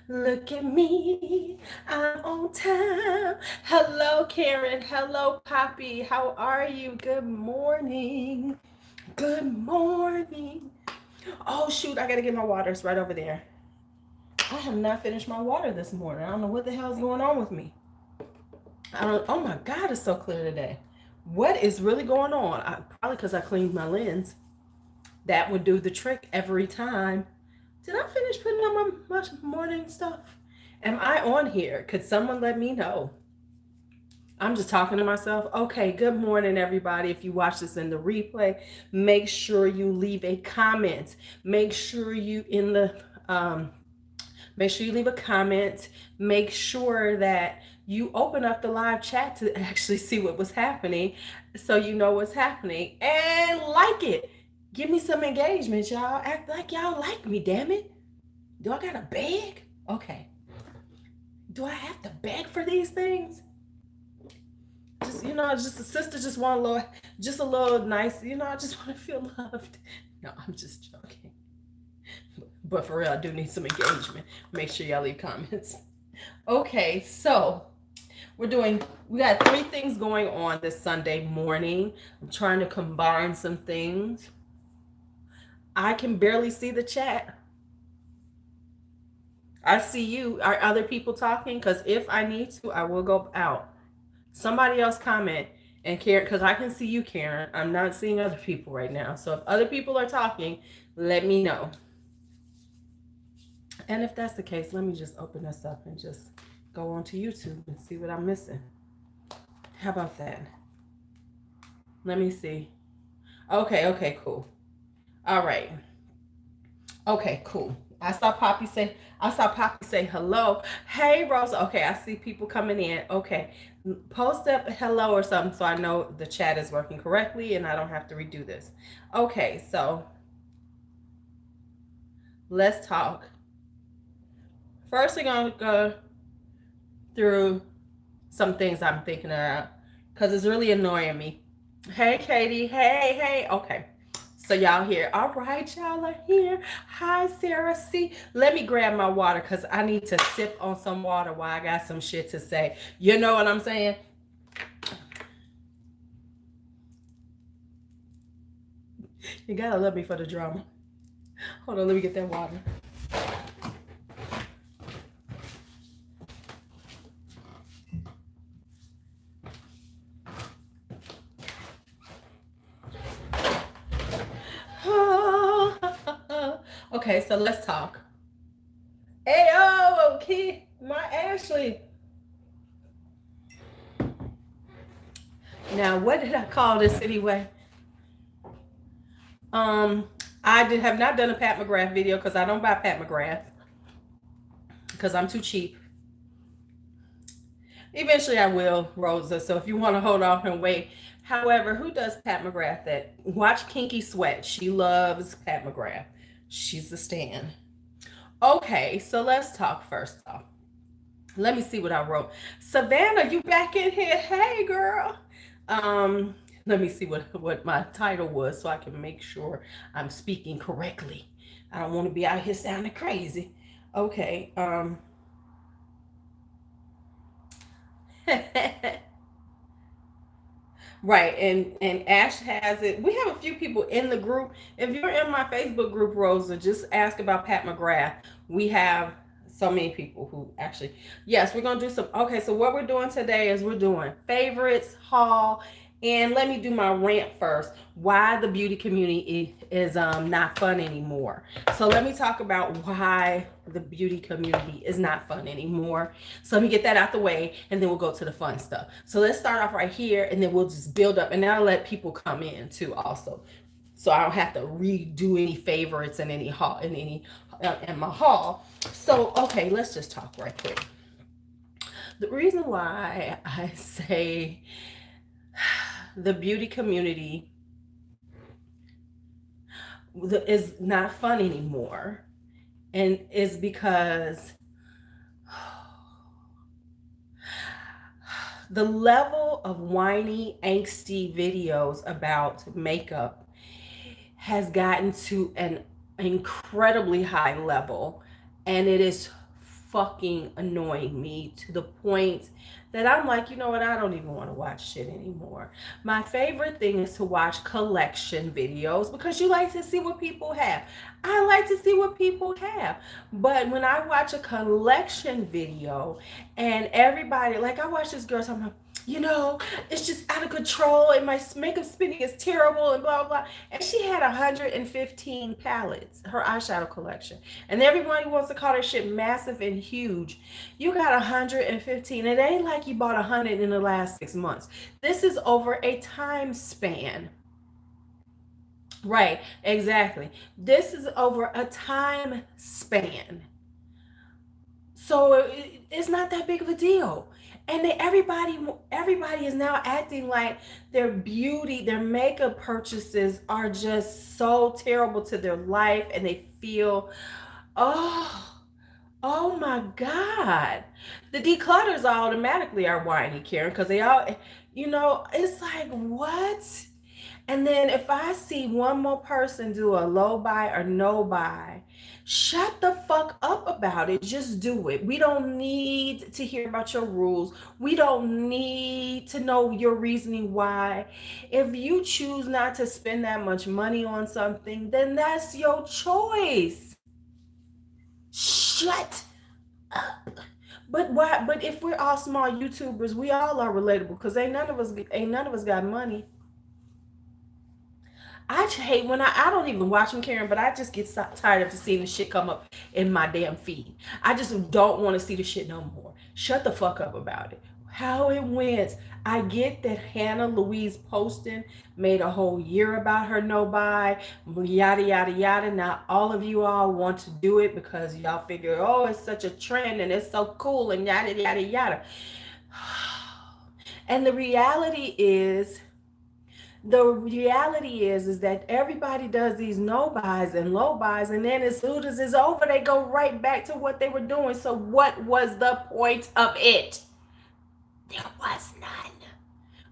Look at me, I'm on time. Hello, Karen. Hello, Poppy. How are you? Good morning. Good morning. Oh, shoot, I gotta get my water. It's right over there. I have not finished my water this morning. I don't know what the hell is going on with me. I don't, oh my God, it's so clear today. What is really going on? Probably because I cleaned my lens. That would do the trick every time. Did I finish putting on my morning stuff? Am I on here? Could someone let me know? I'm just talking to myself. Okay, good morning, everybody. If you watch this in the replay, make sure you leave a comment. Make sure you in the make sure you leave a comment. Make sure that you open up the live chat to actually see what was happening, so you know what's happening, and like it. Give me some engagement, y'all. Act like y'all like me, damn it. Do I gotta beg? Okay. Do I have to beg for these things? Just, just a sister, just a little nice, I just want to feel loved. No, I'm just joking. But for real, I do need some engagement. Make sure y'all leave comments. Okay, so we got 3 things going on this Sunday morning. I'm trying to combine some things. I can barely see the chat. I see you. Are other people talking? Because if I need to, I will go out. Somebody else comment. And Karen, because I can see you, Karen. I'm not seeing other people right now. So if other people are talking, let me know. And if that's the case, let me just open this up and just go on to YouTube and see what I'm missing. How about that? Let me see. Okay, cool. All right. Okay, cool. I saw Poppy say hello. Hey, Rosa. Okay, I see people coming in. Okay. Post up hello or something so I know the chat is working correctly and I don't have to redo this. Okay, so let's talk. First, we're going to go through some things I'm thinking about because it's really annoying me. Hey, Katie. Hey. Okay. So y'all here. All right, y'all are here. Hi, Sarah. See, let me grab my water because I need to sip on some water while I got some shit to say. You know what I'm saying? You gotta love me for the drama. Hold on, let me get that water. Okay, so let's talk. Ayo, okay, my Ashley. Now, what did I call this anyway? I have not done a Pat McGrath video because I don't buy Pat McGrath because I'm too cheap. Eventually I will, Rosa. So if you want to hold off and wait. However, who does Pat McGrath that? Watch Kinky Sweat. She loves Pat McGrath. She's the stan. Okay, so let's talk first off. Let me see what I wrote. Savannah, you back in here? Hey, girl. Let me see what my title was so I can make sure I'm speaking correctly. I don't want to be out here sounding crazy. Okay. Right, and Ash has it. We have a few people in the group. If you're in my Facebook group, Rosa, just ask about Pat McGrath. We have so many people who actually, yes, we're gonna do some. Okay, so what we're doing today is we're doing favorites, haul, and let me do my rant first. Why the beauty community is not fun anymore. So let me talk about why the beauty community is not fun anymore. So let me get that out the way and then we'll go to the fun stuff. So let's start off right here and then we'll just build up and then I'll let people come in too also. So I don't have to redo any favorites and any haul in my haul. So okay, let's just talk right quick. The reason why I say the beauty community is not fun anymore and is because the level of whiny, angsty videos about makeup has gotten to an incredibly high level, and it is fucking annoying me to the point that I'm like, you know what, I don't even want to watch shit anymore. My favorite thing is to watch collection videos because you like to see what people have. I like to see what people have. But when I watch a collection video and everybody, like I watched this girl talking about, you know, it's just out of control and my makeup spending is terrible and blah, blah. And she had 115 palettes, her eyeshadow collection. And everybody wants to call their shit massive and huge. You got 115. It ain't like you bought 100 in the last 6 months. This is over a time span. Right, exactly. This is over a time span. So it's not that big of a deal. And everybody is now acting like their beauty, their makeup purchases are just so terrible to their life, and they feel, oh, oh my God. The declutters automatically are whiny, Karen, because they all, it's like, what? And then if I see one more person do a low buy or no buy, shut the fuck up about it. Just do it. We don't need to hear about your rules. We don't need to know your reasoning why. If you choose not to spend that much money on something, then that's your choice. Shut up. But why? But if we're all small YouTubers, we all are relatable because ain't none of us got money. I hate when I don't even watch them, Karen, but I just get tired of seeing the shit come up in my damn feed. I just don't want to see the shit no more. Shut the fuck up about it. How it went. I get that Hannah Louise Poston made a whole year about her no buy, yada, yada, yada. Now, all of you all want to do it because y'all figure, oh, it's such a trend and it's so cool and yada, yada, yada. And the reality is that everybody does these no buys and low buys, and then as soon as it's over, they go right back to what they were doing. So what was the point of it? There was none.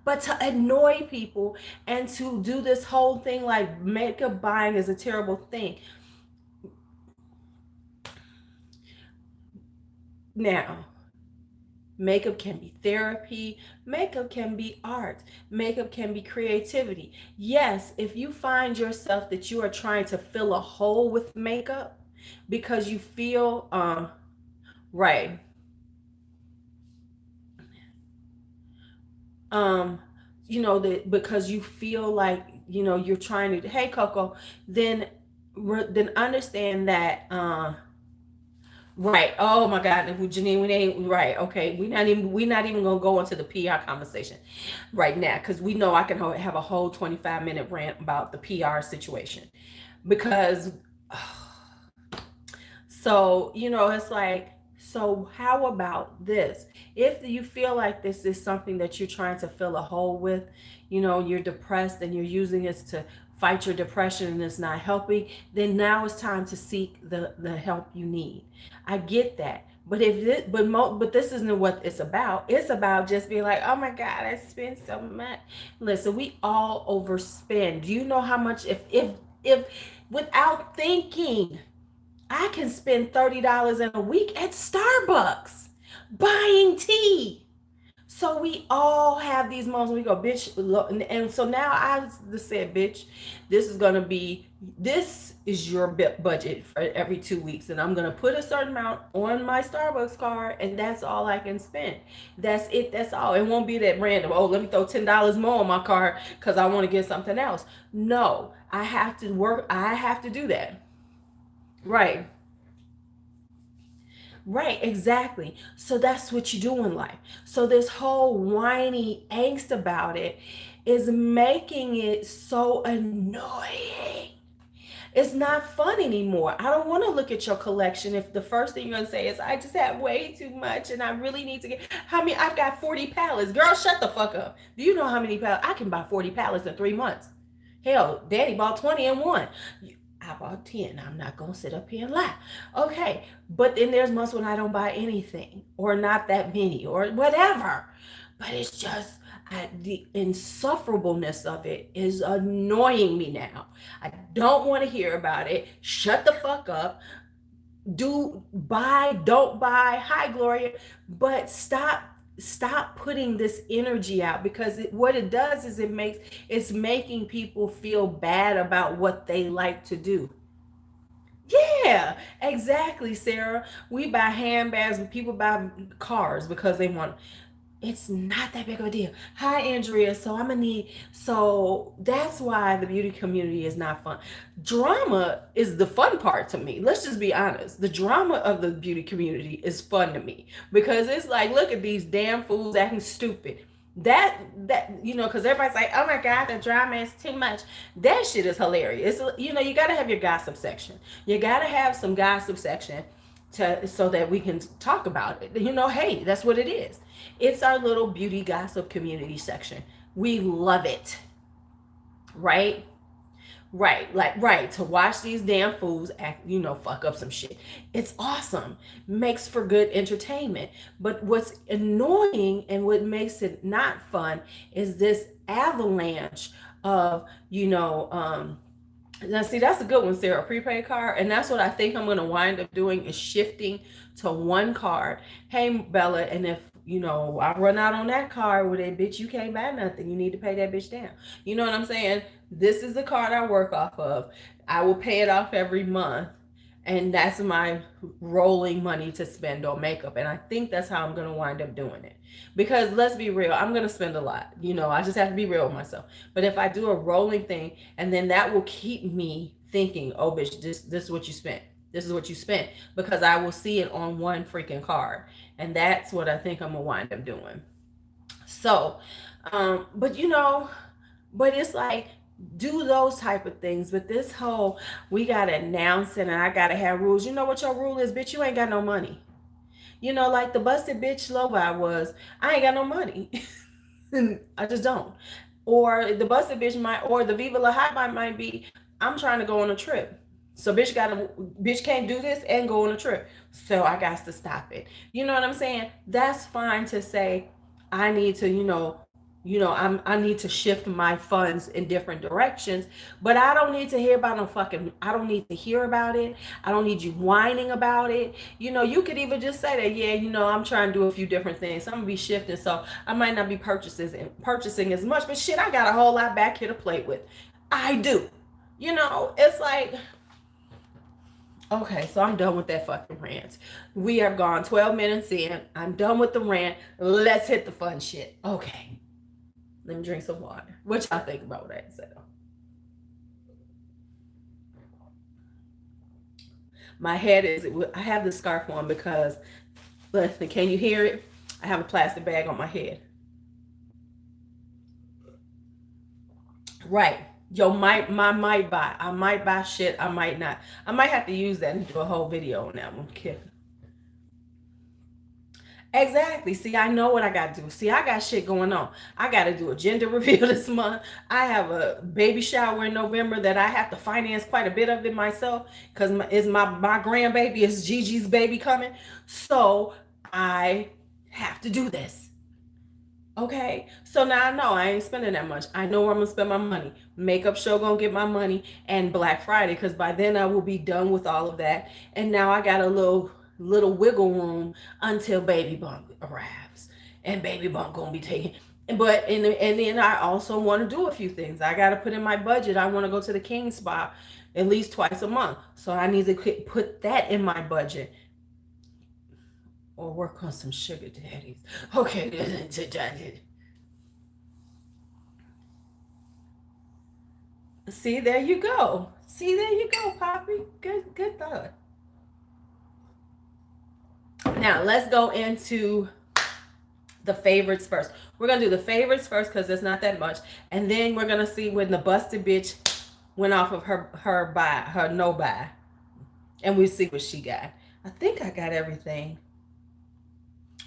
But to annoy people and to do this whole thing like makeup buying is a terrible thing. Now, makeup can be therapy. Makeup can be art. Makeup can be creativity. Yes, if you find yourself that you are trying to fill a hole with makeup because you feel, right. Because you feel like, you're trying to, hey, Coco, then understand that, right. Oh my God, Janine, we ain't right. Okay, we're not even gonna go into the PR conversation right now because we know I can have a whole 25-minute rant about the PR situation because. So it's like, so how about this? If you feel like this is something that you're trying to fill a hole with, you're depressed and you're using it to fight your depression and it's not helping, then now it's time to seek the help you need. I get that. But but this isn't what it's about. It's about just being like, oh my God, I spent so much. Listen, we all overspend. Do you know how much if without thinking, I can spend $30 in a week at Starbucks buying tea. So we all have these moments when we go, bitch, and so now I just said, bitch, this is your budget for every 2 weeks, and I'm gonna put a certain amount on my Starbucks card, and that's all I can spend. That's it. That's all. It won't be that random. Oh, let me throw $10 more on my card because I want to get something else. No, I have to work. I have to do that. Right. Right, exactly. So that's what you do in life. So this whole whiny angst about it is making it so annoying. It's not fun anymore. I don't want to look at your collection if the first thing you're going to say is, I just have way too much and I really need to get, I've got 40 pallets. Girl, shut the fuck up. Do you know how many pallets? I can buy 40 pallets in 3 months. Hell, Daddy bought 20 in one. I bought 10. I'm not going to sit up here and lie. Okay. But then there's months when I don't buy anything or not that many or whatever. But it's just the insufferableness of it is annoying me now. I don't want to hear about it. Shut the fuck up. don't buy. Hi, Gloria. But stop putting this energy out, because what it does is it's making people feel bad about what they like to do. Yeah, exactly, Sarah. We buy handbags, but people buy cars because they want. It's not that big of a deal. Hi, Andrea. So that's why the beauty community is not fun. Drama is the fun part to me. Let's just be honest. The drama of the beauty community is fun to me, because it's like, look at these damn fools acting stupid. Because everybody's like, oh my God, the drama is too much. That shit is hilarious. You got to have your gossip section. You got to have some gossip section so that we can talk about it. Hey, that's what it is. It's our little beauty gossip community section. We love it. Right? Right, to watch these damn fools act, fuck up some shit. It's awesome. Makes for good entertainment. But what's annoying and what makes it not fun is this avalanche of, now, see, that's a good one, Sarah. A prepaid card. And that's what I think I'm going to wind up doing, is shifting to one card. Hey, Bella, and if, I run out on that card with a bitch, you can't buy nothing. You need to pay that bitch down. You know what I'm saying? This is the card I work off of. I will pay it off every month. And that's my rolling money to spend on makeup. And I think that's how I'm going to wind up doing it. Because let's be real, I'm going to spend a lot. I just have to be real with myself. But if I do a rolling thing, and then that will keep me thinking, oh, bitch, this is what you spent. This is what you spent. Because I will see it on one freaking card. And that's what I think I'm going to wind up doing. So, but it's like, do those type of things. But this whole, we gotta announce it and I gotta have rules. You know what your rule is, bitch? You ain't got no money. Like the busted bitch Lovi was, I ain't got no money. I just don't. Or the busted bitch or the Viva La High might be, I'm trying to go on a trip. So bitch can't do this and go on a trip. So I got to stop it. You know what I'm saying? That's fine to say, I need to, I need to shift my funds in different directions, but I don't need to hear about I don't need to hear about it. I don't need you whining about it. You could even just say that, yeah, I'm trying to do a few different things. I'm gonna be shifting, so I might not be purchasing as much, but shit, I got a whole lot back here to play with. I do. It's like, okay, so I'm done with that fucking rant. We have gone 12 minutes in. I'm done with the rant. Let's hit the fun shit. Okay. Let me drink some water. What y'all think about that? So, my head I have the scarf on because, listen, can you hear it? I have a plastic bag on my head. Right. I might buy shit. I might not. I might have to use that and do a whole video on that one. Okay. Exactly. See, I know what I got to do. See, I got shit going on. I got to do a gender reveal this month. I have a baby shower in November that I have to finance quite a bit of it myself, because my grandbaby is Gigi's baby coming. So I have to do this. Okay, so now I know I ain't spending that much. I know where I'm gonna spend my money. Makeup show gonna get my money, and Black Friday, because by then I will be done with all of that. And now I got a little wiggle room until Baby Bump arrives, and Baby Bump gonna be taken. But and then I also want to do a few things. I got to put in my budget. I want to go to the King Spa at least twice a month, so I need to put that in my budget, or work on some sugar daddies. Okay. See, there you go. Poppy. Good thought. Now let's go into the favorites first. We're gonna do the favorites first because there's not that much, and then we're gonna see when the busted bitch went off of her no buy, and we see what she got. I think I got everything.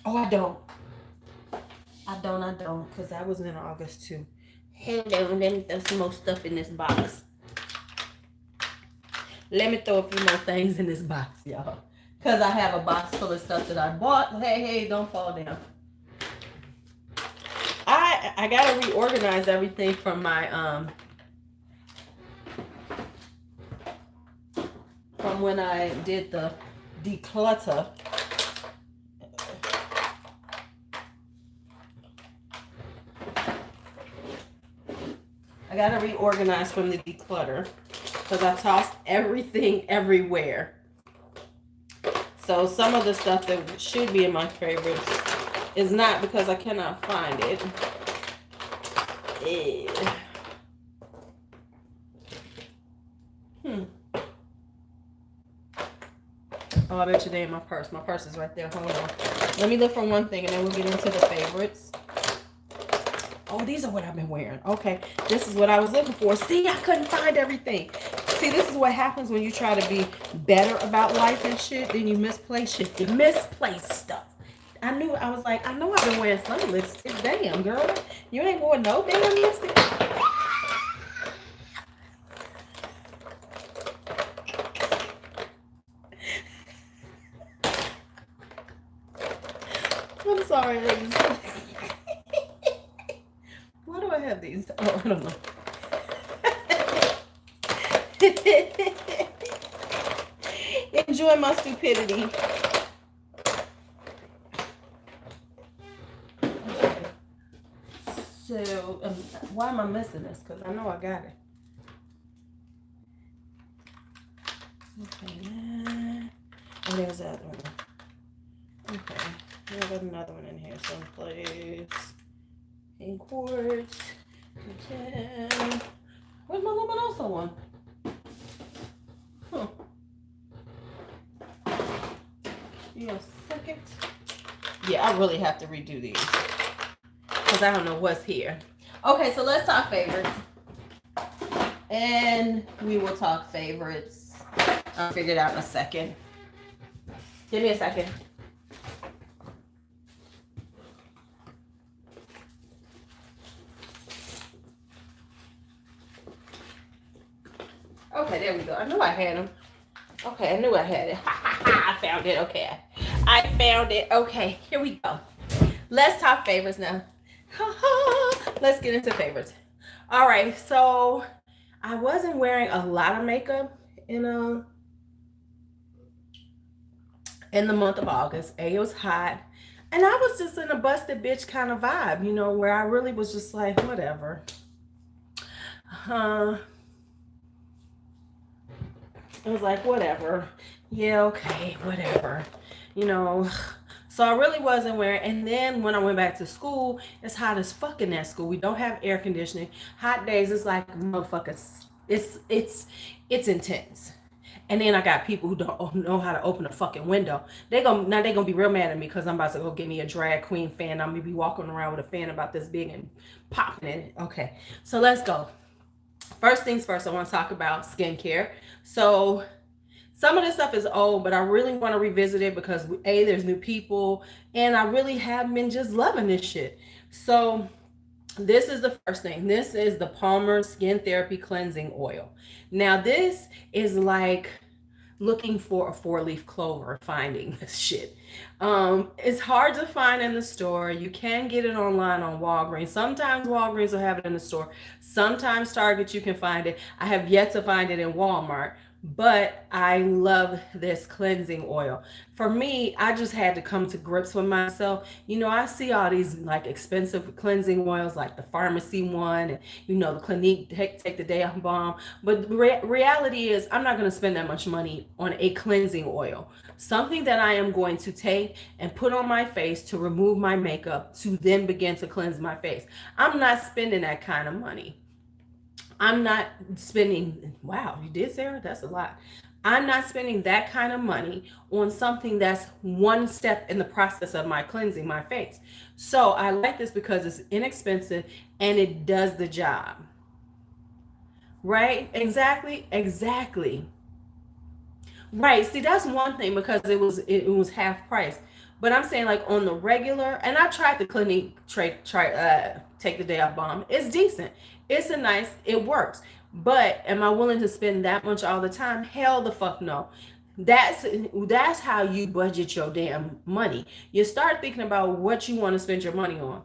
Oh, I don't, because I was in August too. Hold on, let me throw some more stuff in this box. Let me throw a few more things in this box, y'all. Because I have a box full of stuff that I bought. Hey, don't fall down. I gotta reorganize everything from my from when I did the declutter. I gotta reorganize from the declutter because I tossed everything everywhere. So some of the stuff that should be in my favorites is not because I cannot find it. Oh, I bet you they in my purse. My purse is right there. Hold on. Let me look for one thing and then we'll get into the favorites. Oh, these are what I've been wearing. Okay, this is what I was looking for. See, I couldn't find everything. See, this is what happens when you try to be better about life and shit. Then you misplace shit. You misplace stuff. I was like, I know I've been wearing some lipstick. Damn, girl. You ain't wearing no damn lipstick. I'm sorry, ladies. Why do I have these? Oh, I don't know. Enjoy my stupidity. Okay. So, why am I missing this? Because I know I got it. Okay. Oh, there's the other one. Okay. I got another one in here someplace. In quartz. Okay. Where's my luminoso one? Huh. Give me a second. Yeah, I really have to redo these because I don't know what's here. Okay, so let's talk favorites. And we will talk favorites. I'll figure it out in a second. Give me a second. Okay, there we go. I knew I had them. Okay, I knew I had it. I found it. Okay. I found it. Okay, here we go. Let's talk favorites now. Let's get into favorites. All right, so I wasn't wearing a lot of makeup in the month of August. It was hot. And I was just in a busted bitch kind of vibe, you know, where I really was just like, whatever. It was like, whatever. Yeah, okay, whatever. You know, so I really wasn't wearing. And then when I went back to school, it's hot as fuck in that school. We don't have air conditioning. Hot days, it's like, motherfuckers, it's intense. And then I got people who don't know how to open a fucking window. They're gonna be real mad at me because I'm about to go get me a drag queen fan. I'm gonna be walking around with a fan about this big and popping it. Okay, so let's go. First things first, I want to talk about skincare. So some of this stuff is old, but I really want to revisit it because there's new people and I really have been just loving this shit. So this is the first thing. This is the Palmer Skin Therapy Cleansing Oil. Now this is like looking for a 4-leaf clover finding this shit. It's hard to find in the store. You can get it online on Walgreens. Sometimes Walgreens will have it in the store. Sometimes Target you can find it. I have yet to find it in Walmart. But I love this cleansing oil. For me, I just had to come to grips with myself. You know, I see all these like expensive cleansing oils like the pharmacy one and, you know, the Clinique take the day off balm. But the reality is I'm not going to spend that much money on a cleansing oil. Something that I am going to take and put on my face to remove my makeup to then begin to cleanse my face. I'm not spending that kind of money. I'm not spending, wow, you did, Sarah? That's a lot. I'm not spending that kind of money on something that's one step in the process of my cleansing my face. So I like this because it's inexpensive and it does the job. Right? Exactly. Right. See, that's one thing because it was half price. But I'm saying like on the regular, and I tried the Clinique take the day off balm. It's decent. It works. But am I willing to spend that much all the time? Hell the fuck no. That's how you budget your damn money. You start thinking about what you want to spend your money on.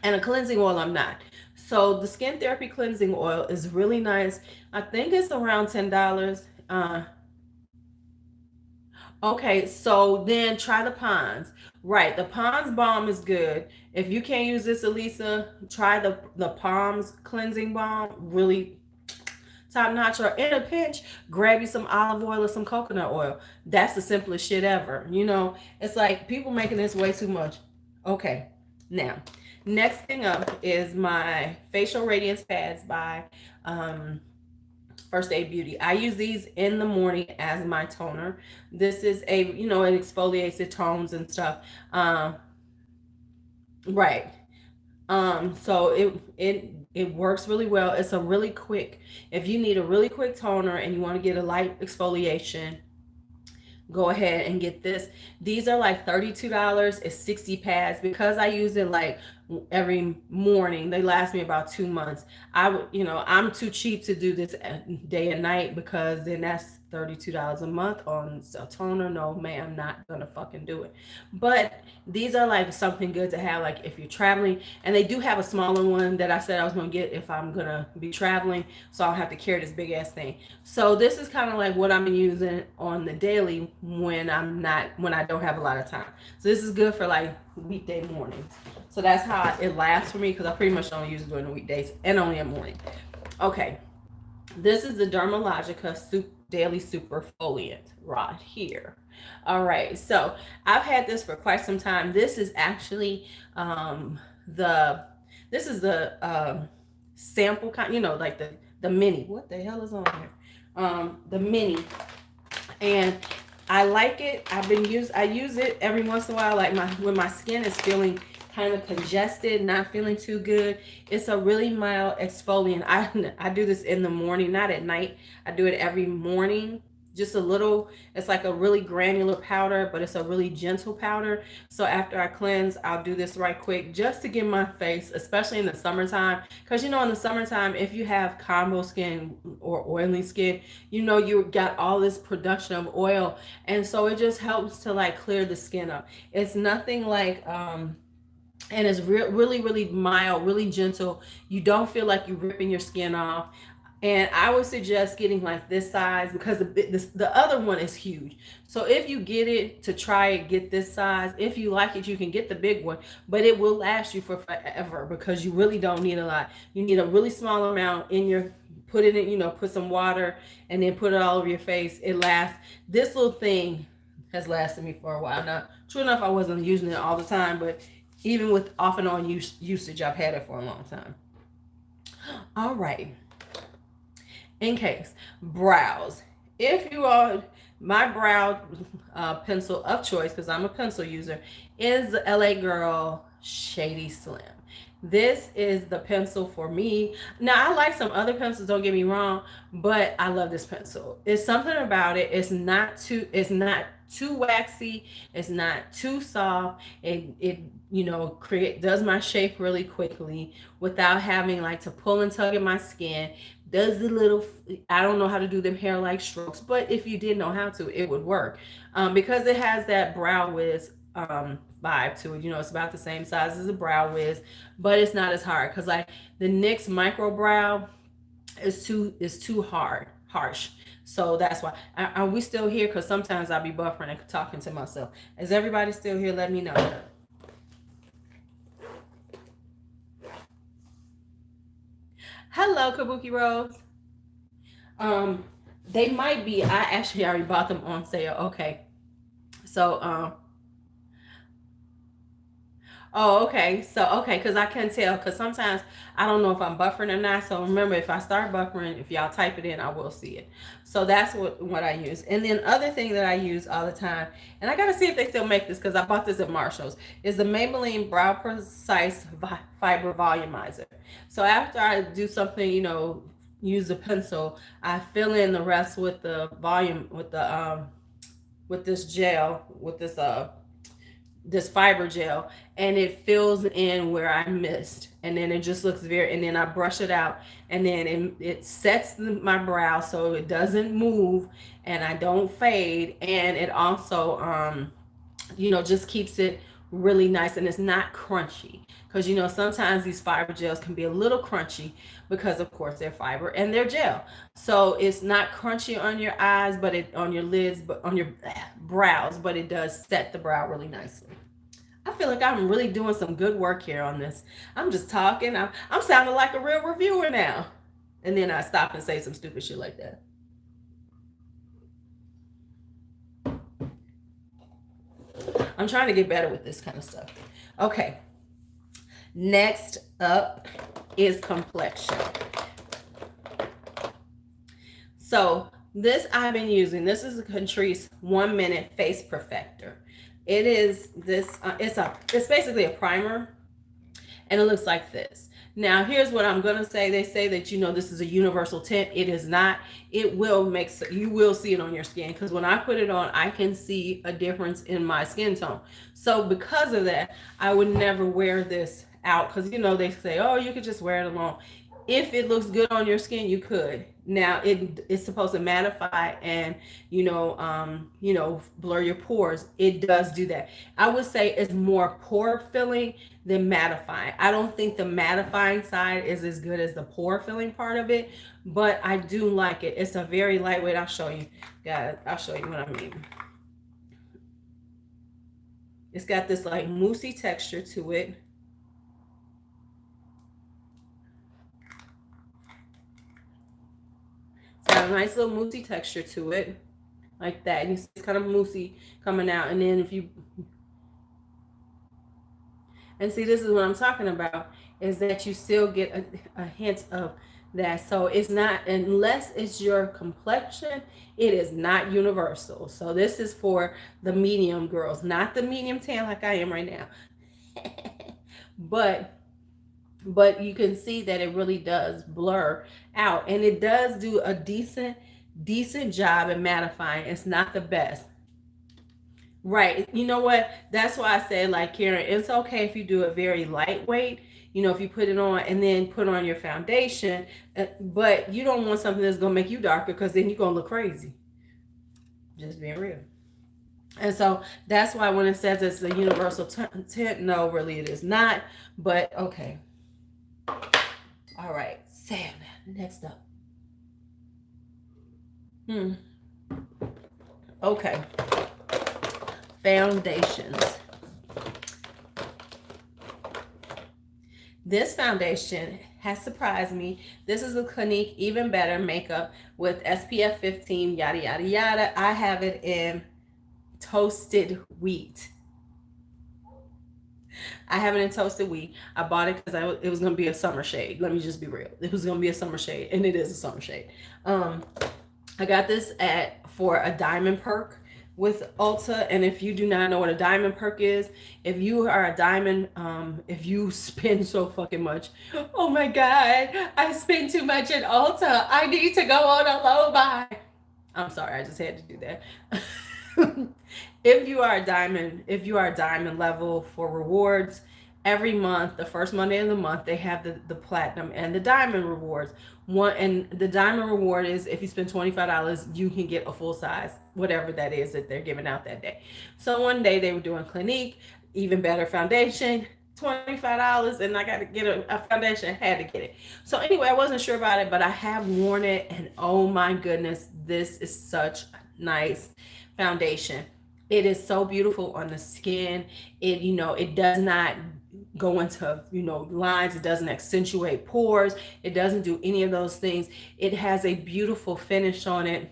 And a cleansing oil, I'm not. So the Skin Therapy Cleansing Oil is really nice. I think it's around $10. Okay, so then try the Pond's. Right, the Pond's balm is good. If you can't use this, Elisa, try the Palms cleansing balm. Really top notch. Or in a pinch, grab you some olive oil or some coconut oil. That's the simplest shit ever. You know, it's like people making this way too much. Okay, now next thing up is my facial radiance pads by First Aid Beauty. I use these in the morning as my toner. This is a, you know, it exfoliates, it tones and stuff. Um, right. So it works really well. It's a really quick, if you need a really quick toner and you want to get a light exfoliation, go ahead and get this. These are like $32. It's 60 pads. Because I use it like every morning, they last me about 2 months. I would, you know, I'm too cheap to do this day and night, because then that's $32 a month on a toner. No, man, I'm not gonna fucking do it. But these are like something good to have, like if you're traveling. And they do have a smaller one that I said I was gonna get if I'm gonna be traveling, so I don't have to carry this big ass thing. So this is kind of like what I'm using on the daily when I don't have a lot of time. So this is good for like weekday mornings. So that's how it lasts for me, because I pretty much don't use it during the weekdays and only in the morning. Okay, this is the Dermalogica Daily Super Foliant right here. All right, so I've had this for quite some time. This is actually the this is the sample kind, you know, like the mini. What the hell is on here? The mini, and I like it. I use it every once in a while, like when my skin is feeling kind of congested, not feeling too good. It's a really mild exfoliant. I do this in the morning, not at night. I do it every morning. Just a little, it's like a really granular powder, but it's a really gentle powder. So after I cleanse, I'll do this right quick just to give my face, especially in the summertime. Because you know, in the summertime, if you have combo skin or oily skin, you know, you got all this production of oil. And so it just helps to like clear the skin up. It's nothing like, and it's really, really mild, really gentle. You don't feel like you're ripping your skin off. And I would suggest getting like this size, because the other one is huge. So if you get it to try it, get this size. If you like it, you can get the big one, but it will last you for forever, because you really don't need a lot. You need a really small amount in your, put it in, you know, put some water and then put it all over your face. It lasts. This little thing has lasted me for a while. Now, true enough, I wasn't using it all the time, but even with off and on usage, I've had it for a long time. All right. In case, brows. If you are, my brow pencil of choice, because I'm a pencil user, is the LA Girl Shady Slim. This is the pencil for me. Now, I like some other pencils, don't get me wrong, but I love this pencil. It's something about it. It's not too waxy. It's not too soft. It you know, does my shape really quickly without having like to pull and tug at my skin. Does the little, I don't know how to do them hair like strokes, but if you did know how to, it would work. Because it has that Brow Wiz vibe to it. You know, it's about the same size as a Brow Wiz, but it's not as hard, because like the NYX micro brow is too harsh. So that's why. Are we still here? Because sometimes I'll be buffering and talking to myself. Is everybody still here? Let me know. Hello, Kabuki Rose. They might be. I actually already bought them on sale. Okay. So, oh, okay. So, okay, because I can tell, because sometimes I don't know if I'm buffering or not. So remember, if I start buffering, if y'all type it in, I will see it. So that's what I use. And then other thing that I use all the time, and I gotta see if they still make this, because I bought this at Marshall's, is the Maybelline Brow Precise Fiber Volumizer. So after I do something, you know, use a pencil, I fill in the rest with the volume, with this gel, with this fiber gel, and it fills in where I missed, and then it just looks very, and then I brush it out, and then it sets my brow so it doesn't move and I don't fade, and it also you know, just keeps it really nice, and it's not crunchy, because you know sometimes these fiber gels can be a little crunchy because of course they're fiber and they're gel. So it's not crunchy on your eyes, but it on your lids, but on your brows, but it does set the brow really nicely. I feel like I'm really doing some good work here on this. I'm just talking. I'm sounding like a real reviewer now. And then I stop and say some stupid shit like that. I'm trying to get better with this kind of stuff. Okay. Next up is complexion. So this I've been using. This is a Catrice 1 Minute Face Perfector. It is this. It's basically a primer, and it looks like this. Now, here's what I'm gonna say. They say that this is a universal tint. It is not. It will make, you will see it on your skin, because when I put it on, I can see a difference in my skin tone. So because of that, I would never wear this out, because they say, oh, you could just wear it alone. If it looks good on your skin, you could. Now it's supposed to mattify and blur your pores. It does do that. I would say it's more pore filling than mattifying. I don't think the mattifying side is as good as the pore filling part of it, but I do like it. It's a very lightweight. I'll show you guys. I'll show you what I mean. It's got this like moussey texture to it. It's got a nice little moussey texture to it, like that. And you see it's kind of moussey coming out. And then see, this is what I'm talking about, is that you still get a hint of that. So it's not, unless it's your complexion, it is not universal. So this is for the medium girls, not the medium tan like I am right now. but you can see that it really does blur out, and it does do a decent job at mattifying. It's not the best. Right. You know what? That's why I said, like, Karen, it's okay if you do it very lightweight, if you put it on and then put on your foundation, but you don't want something that's going to make you darker, because then you're going to look crazy. Just being real. And so that's why when it says it's a universal tint, no, really it is not. But okay. All right. Sam, next up. Okay. Foundations. This foundation has surprised me. This is a Clinique Even Better Makeup with SPF 15, yada, yada, yada. I have it in toasted wheat. I have it in toasted wheat. I bought it because it was going to be a summer shade. Let me just be real. It was going to be a summer shade, and it is a summer shade. I got this for a diamond perk with Ulta. And if you do not know what a diamond perk is, if you are a diamond, if you spend so fucking much, oh my God, I spend too much at Ulta, I need to go on a low buy. I'm sorry, I just had to do that. If you are a diamond level for rewards, every month, the first Monday of the month, they have the platinum and the diamond rewards. And the diamond reward is if you spend $25, you can get a full size, whatever that is that they're giving out that day. So one day they were doing Clinique Even Better foundation, $25, and I got to get a foundation. I had to get it. So anyway, I wasn't sure about it, but I have worn it, and oh my goodness, this is such a nice foundation. It is so beautiful on the skin. It does not go into lines. It doesn't accentuate pores. It doesn't do any of those things. It has a beautiful finish on it.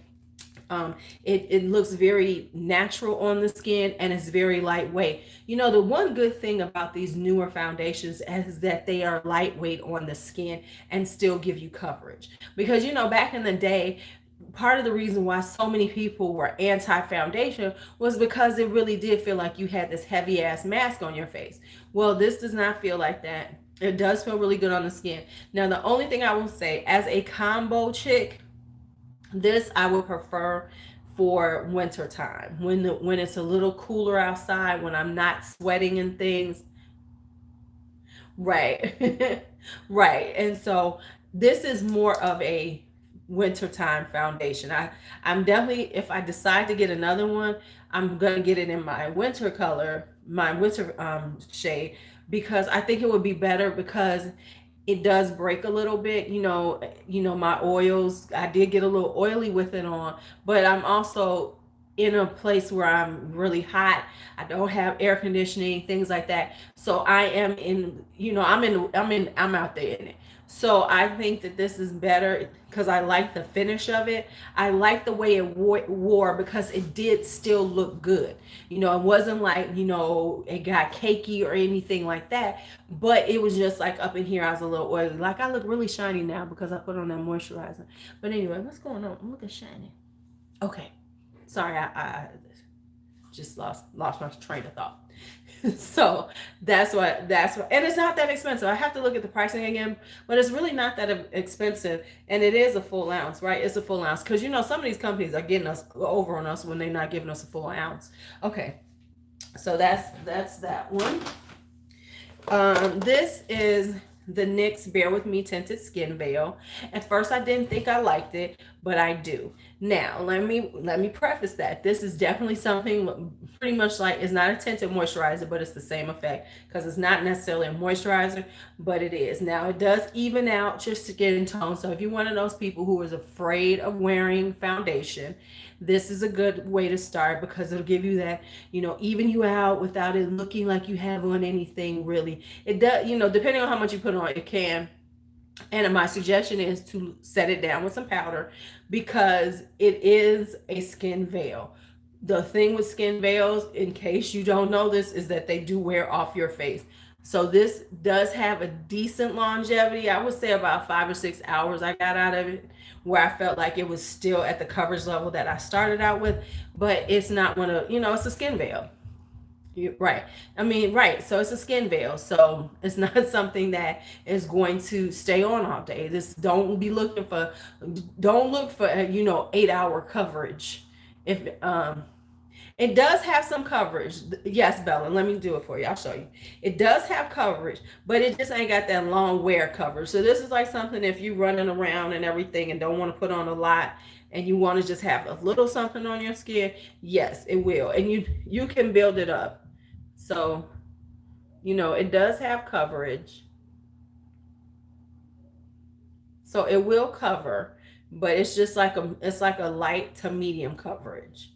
It looks very natural on the skin, and it's very lightweight. The one good thing about these newer foundations is that they are lightweight on the skin and still give you coverage. Because back in the day, part of the reason why so many people were anti-foundation was because it really did feel like you had this heavy ass mask on your face. Well, this does not feel like that. It does feel really good on the skin. Now, the only thing I will say, as a combo chick, this I would prefer for winter time, when it's a little cooler outside, when I'm not sweating and things. Right. Right. And so this is more of a wintertime foundation. I'm definitely, if I decide to get another one, I'm gonna get it in my winter color, my winter shade, because I think it would be better, because it does break a little bit. My oils, I did get a little oily with it on, but I'm also in a place where I'm really hot. I don't have air conditioning, things like that. So I am in, I'm out there in it. So I think that this is better because I like the finish of it. I like the way it wore because it did still look good. It wasn't like, it got cakey or anything like that, but it was just like up in here, I was a little oily. Like I look really shiny now because I put on that moisturizer. But anyway, what's going on? I'm looking shiny. Okay. Sorry, I just lost my train of thought. So that's what, and it's not that expensive. I have to look at the pricing again, but it's really not that expensive, and it is a full ounce, right? It's a full ounce, because some of these companies are getting us over on us when they're not giving us a full ounce. Okay, so that's that one. This is the NYX Bear With Me Tinted Skin Veil. At first I didn't think I liked it, but I do. Now, let me preface that. This is definitely something pretty much like, it's not a tinted moisturizer, but it's the same effect, because it's not necessarily a moisturizer, but it is. Now, it does even out your skin tone. So if you're one of those people who is afraid of wearing foundation, this is a good way to start, because it'll give you that, even you out without it looking like you have on anything really. It does, depending on how much you put on, it can. And my suggestion is to set it down with some powder, because it is a skin veil. The thing with skin veils, in case you don't know this, is that they do wear off your face. So this does have a decent longevity. I would say about 5 or 6 hours I got out of it, where I felt like it was still at the coverage level that I started out with, but it's not one of, it's a skin veil. Right. Right. So it's a skin veil. So it's not something that is going to stay on all day. Don't look for 8-hour coverage. If it does have some coverage. Yes, Bella, let me do it for you. I'll show you. It does have coverage, but it just ain't got that long wear coverage. So this is like something, if you running around and everything and don't want to put on a lot, and you want to just have a little something on your skin, yes, it will. And you can build it up. So, it does have coverage. So it will cover, but it's just like a light to medium coverage.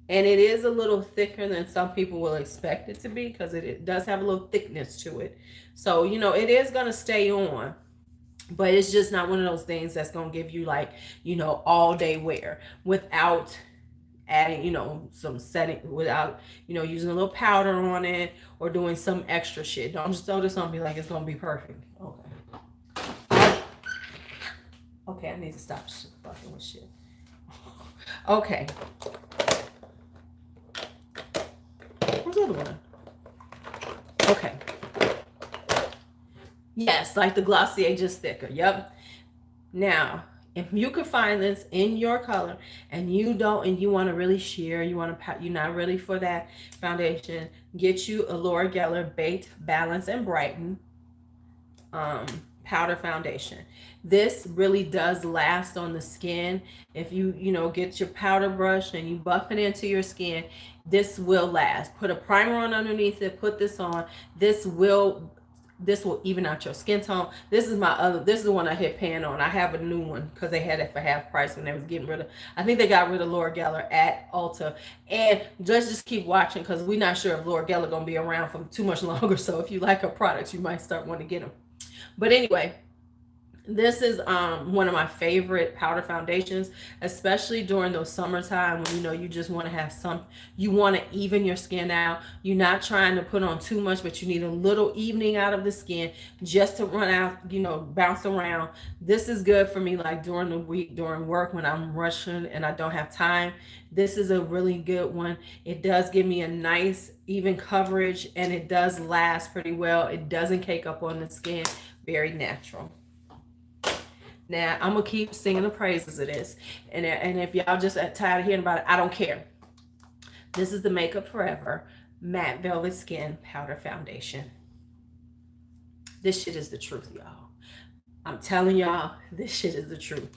And it is a little thicker than some people will expect it to be, because it does have a little thickness to it. So, it is going to stay on, but it's just not one of those things that's going to give you like, all day wear without adding, some setting, without, using a little powder on it or doing some extra shit. Don't just throw this on me like it's going to be perfect. Okay, I need to stop fucking with shit. Okay. Where's the other one? Okay. Yes, like the Glossier, just thicker. Yep. Now, if you could find this in your color and you want to really sheer, you're not ready for that foundation, get you a Laura Geller Baked Balance and Brighten powder foundation. This really does last on the skin. If you get your powder brush and you buff it into your skin, this will last. Put a primer on underneath it, put this on. This will even out your skin tone. This is the one I hit pan on. I have a new one because they had it for half price when they was getting rid of, I think they got rid of Laura Geller at Ulta. And just keep watching, because we're not sure if Laura Geller gonna be around for too much longer. So if you like her products, you might start wanting to get them. But anyway, this is one of my favorite powder foundations, especially during those summertime when you just want to have you want to even your skin out. You're not trying to put on too much, but you need a little evening out of the skin just to run out, bounce around. This is good for me, like during the week, during work, when I'm rushing and I don't have time. This is a really good one. It does give me a nice even coverage, and it does last pretty well. It doesn't cake up on the skin. Very natural. Now, I'm going to keep singing the praises of this. And if y'all just tired of hearing about it, I don't care. This is the Makeup Forever Matte Velvet Skin Powder Foundation. This shit is the truth, y'all. I'm telling y'all, this shit is the truth.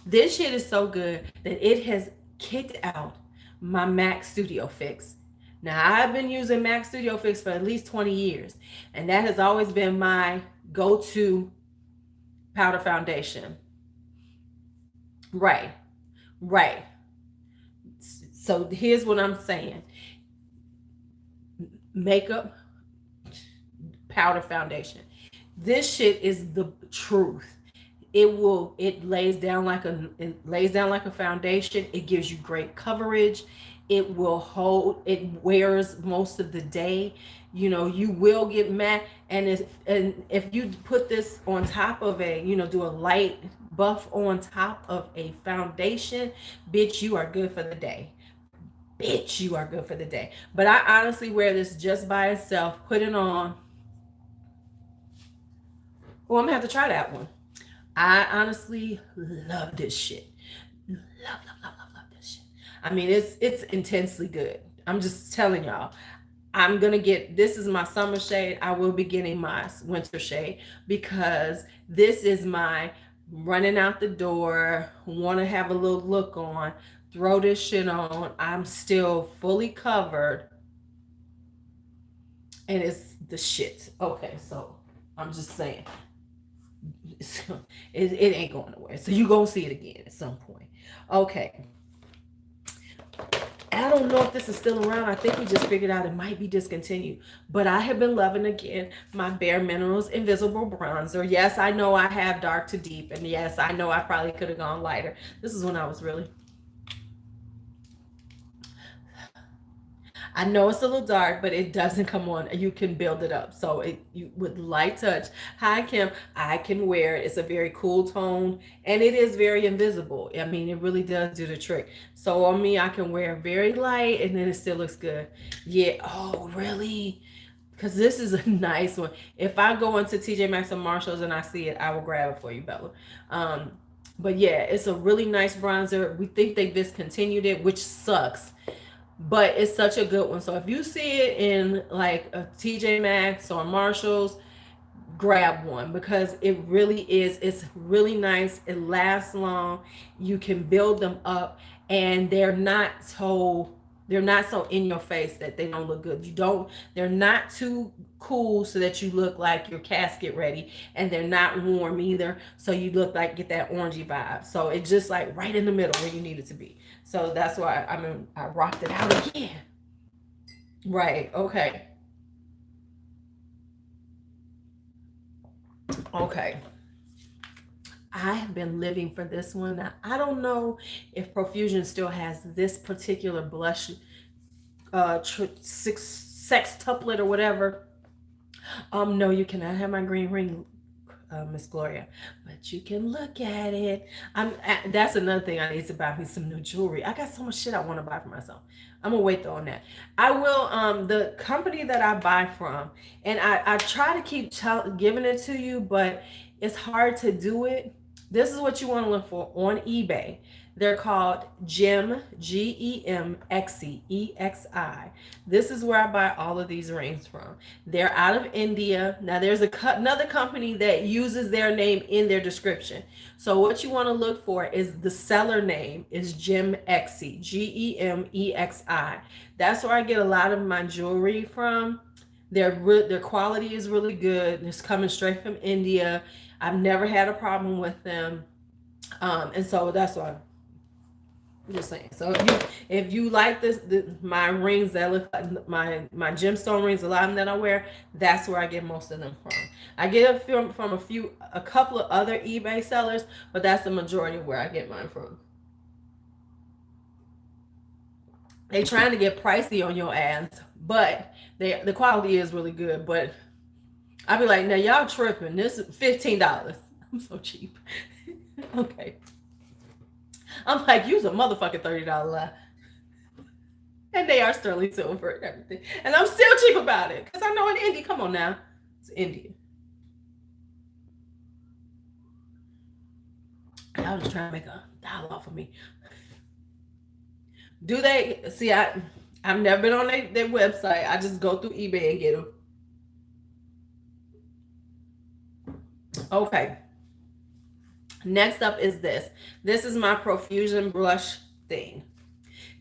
This shit is so good that it has kicked out my Mac Studio Fix. Now, I've been using Mac Studio Fix for at least 20 years, and that has always been my go-to powder foundation. Right, right. So here's what I'm saying. Makeup powder foundation. This shit is the truth. It lays down like a foundation. It gives you great coverage. It wears most of the day. You know, you will get matte. And if you put this on top of do a light buff on top of a foundation, bitch, you are good for the day. Bitch, you are good for the day. But I honestly wear this just by itself, put it on. Well, I'm gonna have to try that one. I honestly love this shit. Love this shit. I mean, it's intensely good. I'm just telling y'all. I'm gonna get, this is my summer shade. I will be getting my winter shade because this is my running out the door, want to have a little look on, throw this shit on. I'm still fully covered, and it's the shit. Okay, so I'm just saying. It ain't going nowhere. So you gonna see it again at some point. Okay. I don't know if this is still around. I think we just figured out it might be discontinued. But I have been loving again my Bare Minerals Invisible Bronzer. Yes, I know I have dark to deep. And yes, I know I probably could have gone lighter. This is when I was really... I know it's a little dark, but it doesn't come on. You can build it up. So with light touch. Hi, Kim. I can wear it. It's a very cool tone, and it is very invisible. I mean, it really does do the trick. So on me, I can wear very light, and then it still looks good. Yeah. Oh, really? Because this is a nice one. If I go into TJ Maxx or Marshalls and I see it, I will grab it for you, Bella. But yeah, it's a really nice bronzer. We think they discontinued it, which sucks. But it's such a good one. So if you see it in like a TJ Maxx or Marshalls, grab one because it really is. It's really nice. It lasts long. You can build them up, and they're not so in your face that they don't look good. They're not too cool so that you look like you're casket ready, and they're not warm either so you look like get that orangey vibe. So it's just like right in the middle where you need it to be. So that's why I rocked it out again. Right. Okay. Okay. I have been living for this one. Now, I don't know if Profusion still has this particular blush, sextuplet or whatever. No, you cannot have my green ring, Miss Gloria, but you can look at it. That's another thing. I need to buy me some new jewelry. I got so much shit I want to buy for myself. I'm gonna wait though on that. I will. The company that I buy from, and I try to keep giving it to you, but it's hard to do it. This is what you want to look for on eBay. They're called Gem, Gemexi, EXI. This is where I buy all of these rings from. They're out of India. Now there's another company that uses their name in their description. So what you want to look for is the seller name is Gemexi, Gemexi. That's where I get a lot of my jewelry from. Their quality is really good. It's coming straight from India. I've never had a problem with them. And so that's why I'm just saying. So if you like my rings that look like my gemstone rings, a lot of them that I wear, that's where I get most of them from. I get it from a couple of other eBay sellers, but that's the majority of where I get mine from. They trying to get pricey on your ass, but the quality is really good. But I be like, now y'all tripping. This is $15. I'm so cheap. Okay. I'm like, use a motherfucking $30 lie. And they are sterling silver and everything. And I'm still cheap about it. Because I know in India, come on now. It's India. I was trying to make $1 off of me. Do they see? I've never been on their website. I just go through eBay and get them. Okay. Next up is this. This is my Profusion blush thing.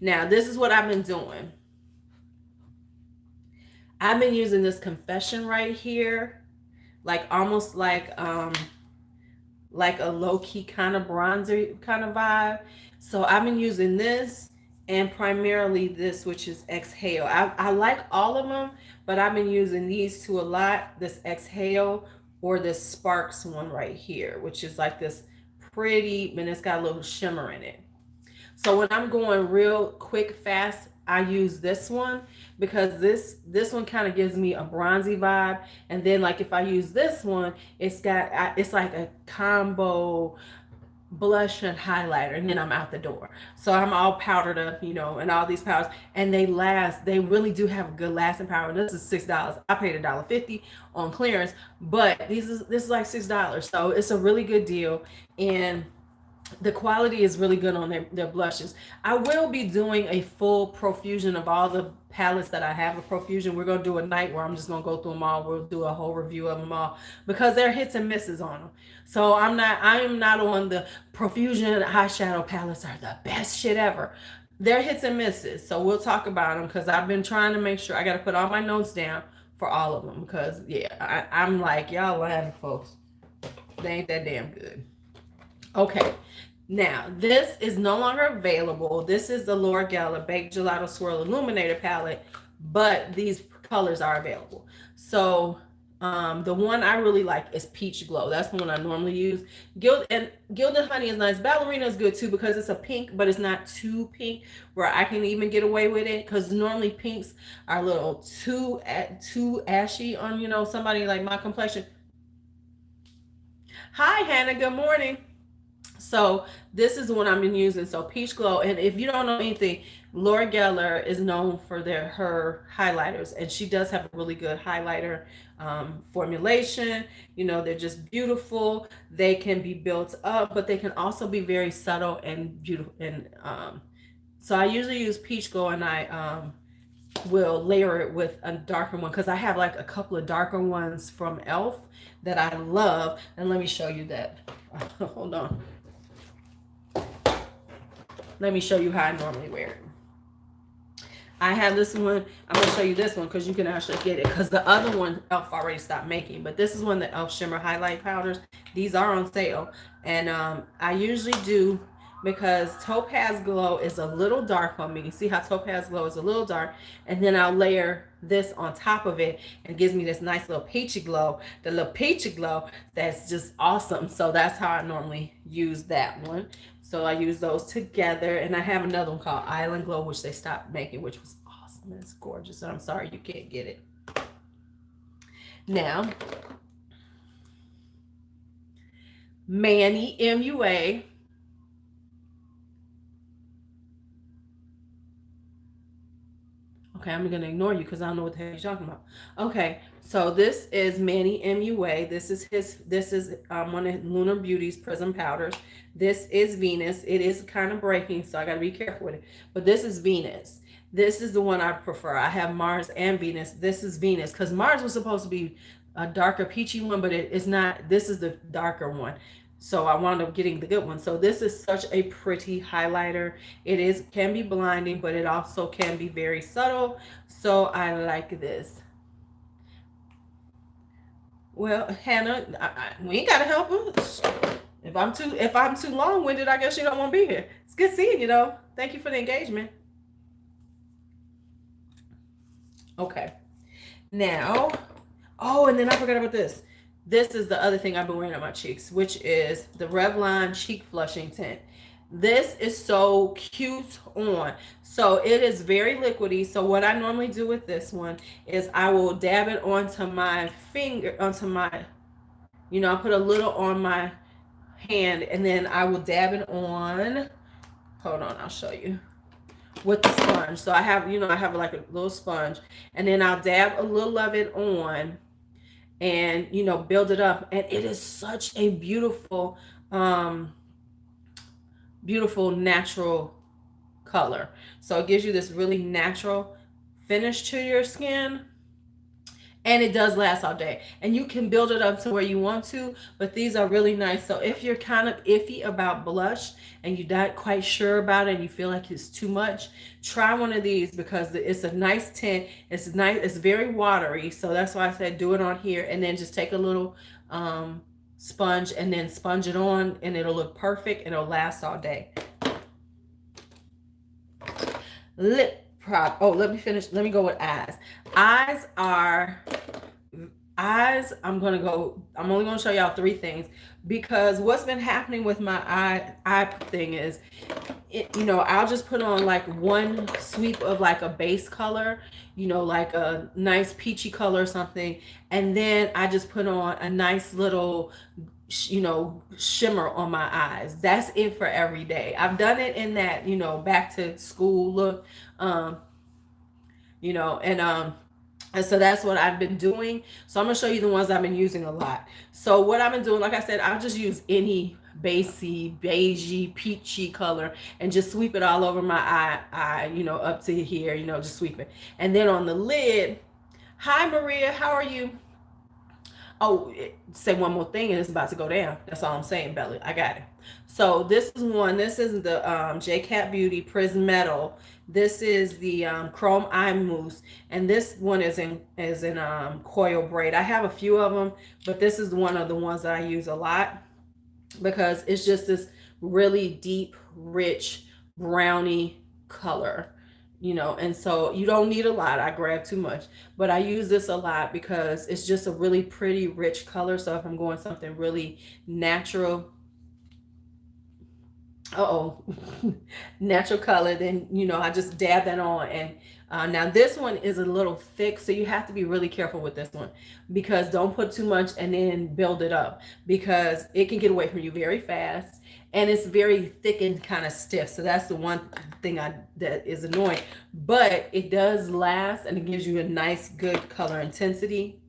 Now, this is what I've been doing. I've been using this Confession right here, like almost like a low-key kind of bronzer kind of vibe. So I've been using this and primarily this, which is Exhale. I like all of them, but I've been using these two a lot, this Exhale or this Sparks one right here, which is like this pretty, and it's got a little shimmer in it. So when I'm going real quick, fast, I use this one because this one kind of gives me a bronzy vibe. And then like if I use this one, it's like a combo blush and highlighter, and then I'm out the door. So I'm all powdered up, and all these powders, and they last. They really do have a good lasting power. This is $6. I paid $1.50 on clearance, but this is like $6, so it's a really good deal. And the quality is really good on their blushes. I will be doing a full profusion of all the palettes that I have a profusion. We're going to do a night where I'm just going to go through them all. We'll do a whole review of them all because there are hits and misses on them. So I am not on the profusion eyeshadow palettes are the best shit ever. They're hits and misses. So we'll talk about them because I've been trying to make sure I got to put all my notes down for all of them because I'm like, y'all lying, folks. They ain't that damn good. Okay, now this is no longer available. This is the Laura Geller Baked Gelato Swirl Illuminator palette, but these colors are available. So the one I really like is Peach Glow. That's the one I normally use. Gilded Honey is nice. Ballerina is good too because it's a pink, but it's not too pink where I can even get away with it. Because normally pinks are a little too ashy on somebody like my complexion. Hi Hannah, good morning. So this is the one I've been using. So Peach Glow. And if you don't know anything, Laura Geller is known for her highlighters, and she does have a really good highlighter formulation. They're just beautiful. They can be built up, but they can also be very subtle and beautiful. And so I usually use Peach Glow, and I will layer it with a darker one because I have like a couple of darker ones from Elf that I love. And let me show you that. Hold on. Let me show you how I normally wear it. I have this one. I'm going to show you this one because you can actually get it because the other one Elf already stopped making. But this is one of the Elf Shimmer Highlight Powders. These are on sale. And I usually do because Topaz Glow is a little dark on me. See how Topaz Glow is a little dark? And then I'll layer this on top of it and it gives me this nice little peachy glow. The little peachy glow that's just awesome. So that's how I normally use that one. So I use those together. And I have another one called Island Glow, which they stopped making, which was awesome. It's gorgeous. And I'm sorry you can't get it. Now, Manny, MUA. Okay, I'm going to ignore you because I don't know what the hell you're talking about. Okay, so this is Manny MUA. This is one of Lunar Beauty's Prism Powders. This is Venus. It is kind of breaking, so I got to be careful with it. But this is Venus. This is the one I prefer. I have Mars and Venus. This is Venus because Mars was supposed to be a darker peachy one, but it's not. This is the darker one. So I wound up getting the good one. So this is such a pretty highlighter. It can be blinding, but it also can be very subtle. So I like this. Well, Hannah, we ain't gotta help us. If I'm too long-winded, I guess you don't want to be here. It's good seeing you though. Thank you for the engagement. Okay. Now, and then I forgot about this. This is the other thing I've been wearing on my cheeks, which is the Revlon Cheek Flushing Tint. This is so cute on. So it is very liquidy. So what I normally do with this one is I will dab it onto my finger, I put a little on my hand and then I will dab it on. Hold on, I'll show you. With the sponge. So I have like a little sponge and then I'll dab a little of it on and build it up, and it is such a beautiful natural color. So it gives you this really natural finish to your skin, and it does last all day, and you can build it up to where you want to, but these are really nice. So if you're kind of iffy about blush and you're not quite sure about it and you feel like it's too much, try one of these because it's a nice tint. It's nice, it's very watery, so that's why I said do it on here, and then just take a little sponge and then sponge it on, and it'll look perfect and it'll last all day. Lip prop. Oh, let me finish. Let me go with eyes. Eyes are I'm only gonna show y'all 3 things, because what's been happening with my eye thing is, I'll just put on like one sweep of like a base color, like a nice peachy color or something, and then I just put on a nice little shimmer on my eyes. That's it for every day. I've done it in that back to school look, and so that's what I've been doing. So I'm gonna show you the ones I've been using a lot. So what I've been doing, like I said, I'll just use any beigey, peachy color and just sweep it all over my eye, up to here, just sweep it. And then on the lid, hi Maria, how are you? Oh, say one more thing and it's about to go down. That's all I'm saying, Belly. I got it. So this is one. This is the J-Cat Beauty Prism Metal. This is the Chrome Eye Mousse, and this one is in coil braid. I have a few of them, but this is one of the ones that I use a lot because it's just this really deep, rich brownie color. And so you don't need a lot. I grab too much, but I use this a lot because it's just a really pretty rich color. So if I'm going something really natural, natural color, then I just dab that on. And now this one is a little thick, so you have to be really careful with this one, because don't put too much and then build it up, because it can get away from you very fast, and it's very thick and kind of stiff. So that's the one thing that is annoying, but it does last and it gives you a nice good color intensity.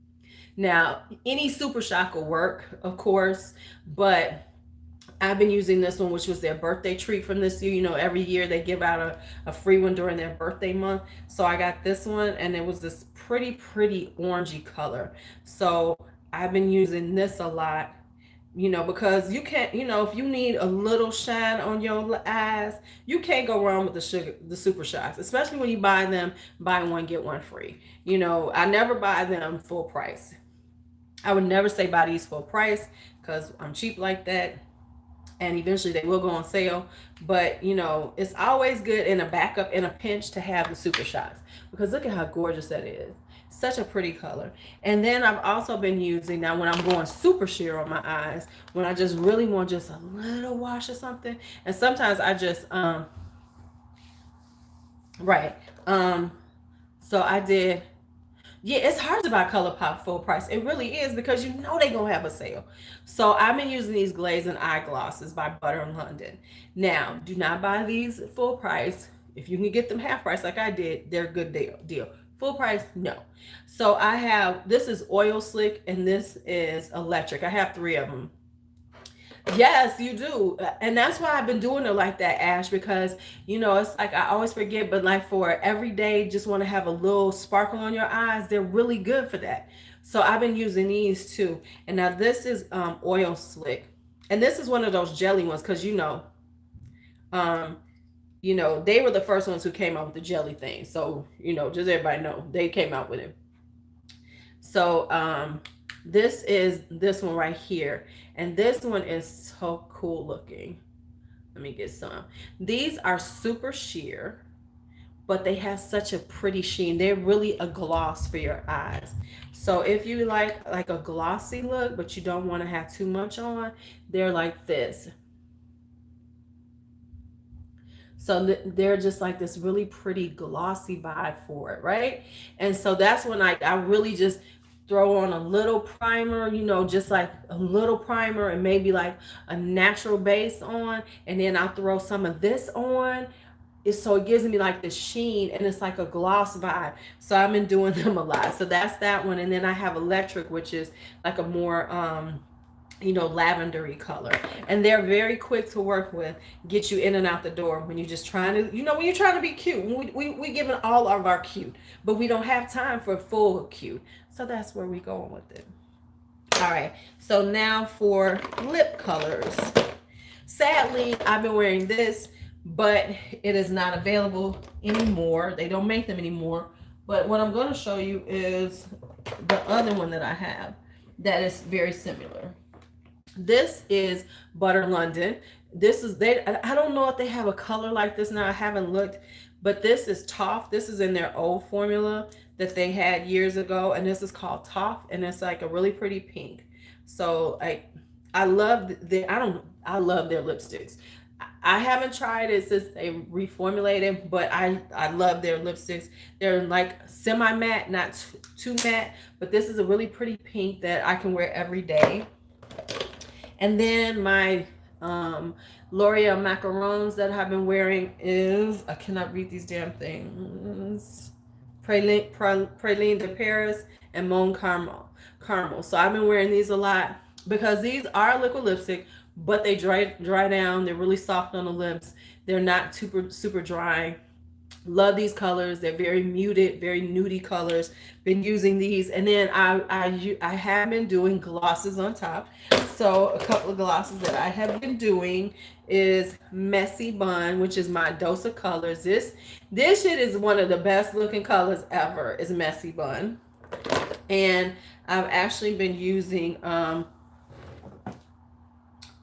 Now any super shock will work, of course, but I've been using this one, which was their birthday treat from this year. Every year they give out a free one during their birthday month. So I got this one, and it was this pretty orangey color. So I've been using this a lot, because you can't, if you need a little shine on your eyes, you can't go wrong with the super shots, especially when you buy one, get one free. I never buy them full price. I would never say buy these full price because I'm cheap like that. And eventually they will go on sale, but it's always good in a backup, in a pinch, to have the super shots, because look at how gorgeous that is. Such a pretty color. And then I've also been using, now when I'm going super sheer on my eyes, when I just really want just a little wash or something, and sometimes I just so I did. Yeah, it's hard to buy ColourPop full price. It really is, because they're gonna have a sale. So I've been using these glazing eye glosses by Butter in London. Now, do not buy these full price. If you can get them half price like I did, they're a good deal. Full price, no. So I have, this is Oil Slick and this is Electric. I have 3 of them. Yes, you do. And that's why I've been doing it like that, Ash, because, it's like I always forget, but like for every day, just want to have a little sparkle on your eyes. They're really good for that. So I've been using these too. And now this is Oil Slick. And this is one of those jelly ones, because, they were the first ones who came out with the jelly thing. So, just everybody know they came out with it. So this is this one right here. And this one is so cool looking. Let me get some. These are super sheer, but they have such a pretty sheen. They're really a gloss for your eyes. So if you like a glossy look, but you don't want to have too much on, they're like this. So they're just like this really pretty glossy vibe for it, right? And so that's when I really just throw on a little primer, just like a little primer, and maybe like a natural base on, and then I'll throw some of this on. So it gives me like the sheen, and it's like a gloss vibe. So I've been doing them a lot. So that's that one. And then I have Electric, which is like a more lavendery color. And they're very quick to work with, get you in and out the door when you're just trying to, when you're trying to be cute. We giving all of our cute, but we don't have time for full cute. So that's where we going with it. All right, so now for lip colors. Sadly, I've been wearing this, but it is not available anymore. They don't make them anymore. But what I'm going to show you is the other one that I have that is very similar. This is Butter London. This is I don't know if they have a color like this now. I haven't looked, but this is Toff. This is in their old formula that they had years ago, and this is called Toff, and it's like a really pretty pink. So I love I love their lipsticks. I haven't tried it since they reformulated, but I love their lipsticks. They're like semi matte, not too matte, but this is a really pretty pink that I can wear every day. And then my L'Oreal macarons that I've been wearing is, I cannot read these damn things, Praline de Paris and Mon Caramel. So I've been wearing these a lot because these are liquid lipstick, but they dry down. They're really soft on the lips. They're not super dry. Love these colors. They're very muted, very nudie colors. Been using these, and then I have been doing glosses on top. So a couple of glosses that I have been doing is Messy Bun, which is my dose of colors. This shit is one of the best looking colors ever. Is Messy Bun, and I've actually been using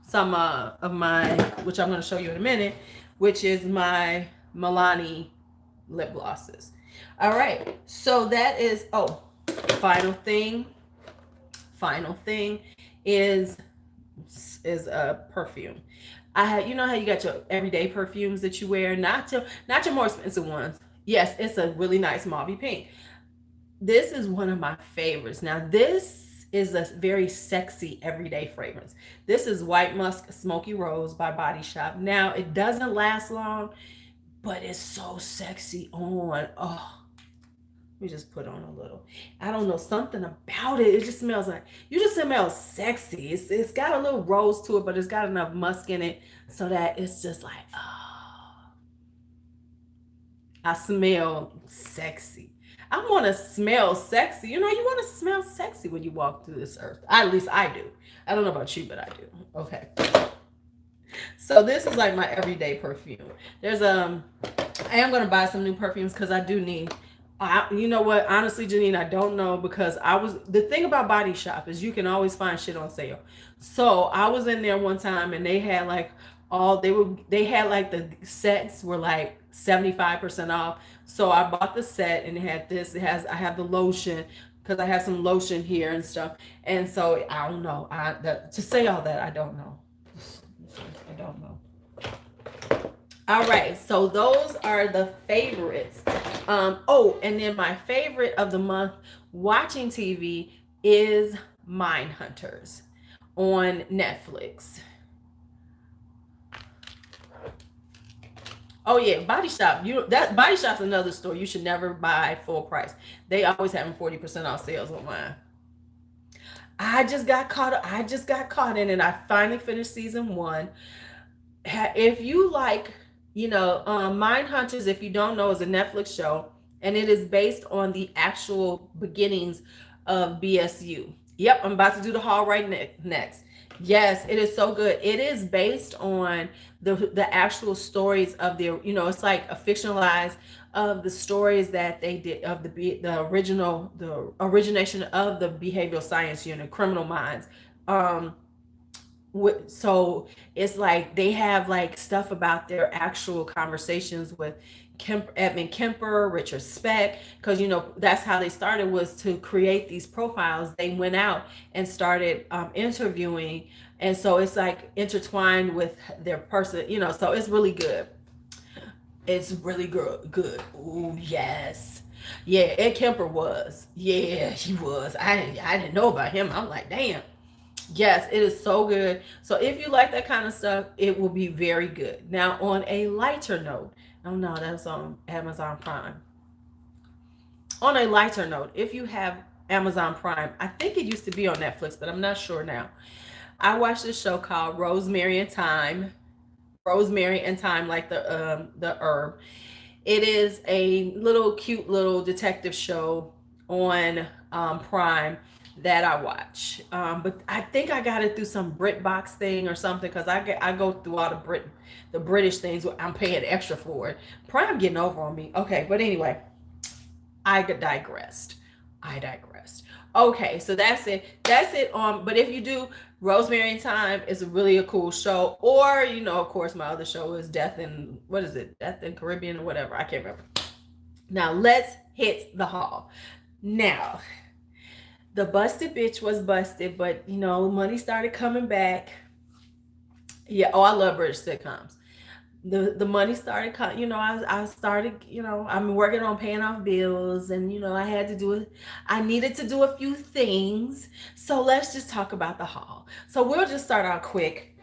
some of my, which I'm going to show you in a minute, which is my Milani lip glosses. All right, so that is, final thing is a perfume. I had, how you got your everyday perfumes that you wear, not your more expensive ones. Yes, it's a really nice mauvey pink. This is one of my favorites. Now this is a very sexy everyday fragrance. This is White Musk Smoky Rose by Body Shop. Now it doesn't last long, but it's so sexy on. Oh, let me just put on a little. I don't know, something about it. It just smells like, you just smell sexy. It's got a little rose to it, but it's got enough musk in it so that it's just like, oh, I smell sexy. I want to smell sexy. You want to smell sexy when you walk through this earth. At least I do. I don't know about you, but I do. Okay. So this is like my everyday perfume. There's I am going to buy some new perfumes because I do need, you know what, honestly, Janine, I don't know, because the thing about Body Shop is you can always find shit on sale. So I was in there one time and they had like they had like the sets were like 75% off. So I bought the set and it had this, I have the lotion because I have some lotion here and stuff. And so I don't know, to say all that, I don't know. I don't know. All right, so those are the favorites. And then my favorite of the month watching TV is Mindhunters on Netflix. Oh yeah, Body Shop. That Body Shop's another store you should never buy full price. They always having 40% off sales on mine. I just got caught in it. I finally finished season 1. If you like, Mindhunters, if you don't know, is a Netflix show, and it is based on the actual beginnings of BSU. Yep, I'm about to do the haul right next. Yes, it is so good. It is based on the actual stories of their, it's like a fictionalized of the stories that they did of the origination of the behavioral science unit, Criminal Minds. So it's like they have like stuff about their actual conversations with Edmund Kemper, Richard Speck, because that's how they started, was to create these profiles. They went out and started interviewing, and so it's like intertwined with their person, so it's really good. It's really good. Oh yes. Yeah, Ed Kemper was. Yeah, he was. I didn't know about him. I'm like, damn. Yes, it is so good. So if you like that kind of stuff, it will be very good. Now, on a lighter note, oh no, that's on Amazon Prime. On a lighter note, if you have Amazon Prime, I think it used to be on Netflix, but I'm not sure now. I watched this show called Rosemary and Thyme. Rosemary and Thyme, like the herb. It is a little cute little detective show on Prime that I watch. But I think I got it through some BritBox thing or something, because I go through all the British things. I'm paying extra for it. Prime getting over on me. Okay, but anyway, I digressed. I digressed. Okay, so that's it. That's it. But if you do, Rosemary and Thyme is really a cool show. Or, of course, my other show is Death in, what is it? Death in Caribbean or whatever. I can't remember. Now let's hit the hall. Now, the busted bitch was busted, but money started coming back. Yeah. Oh, I love British sitcoms. The money started coming. I started. I'm working on paying off bills, and I had to do it. I needed to do a few things. So let's just talk about the haul. So we'll just start out quick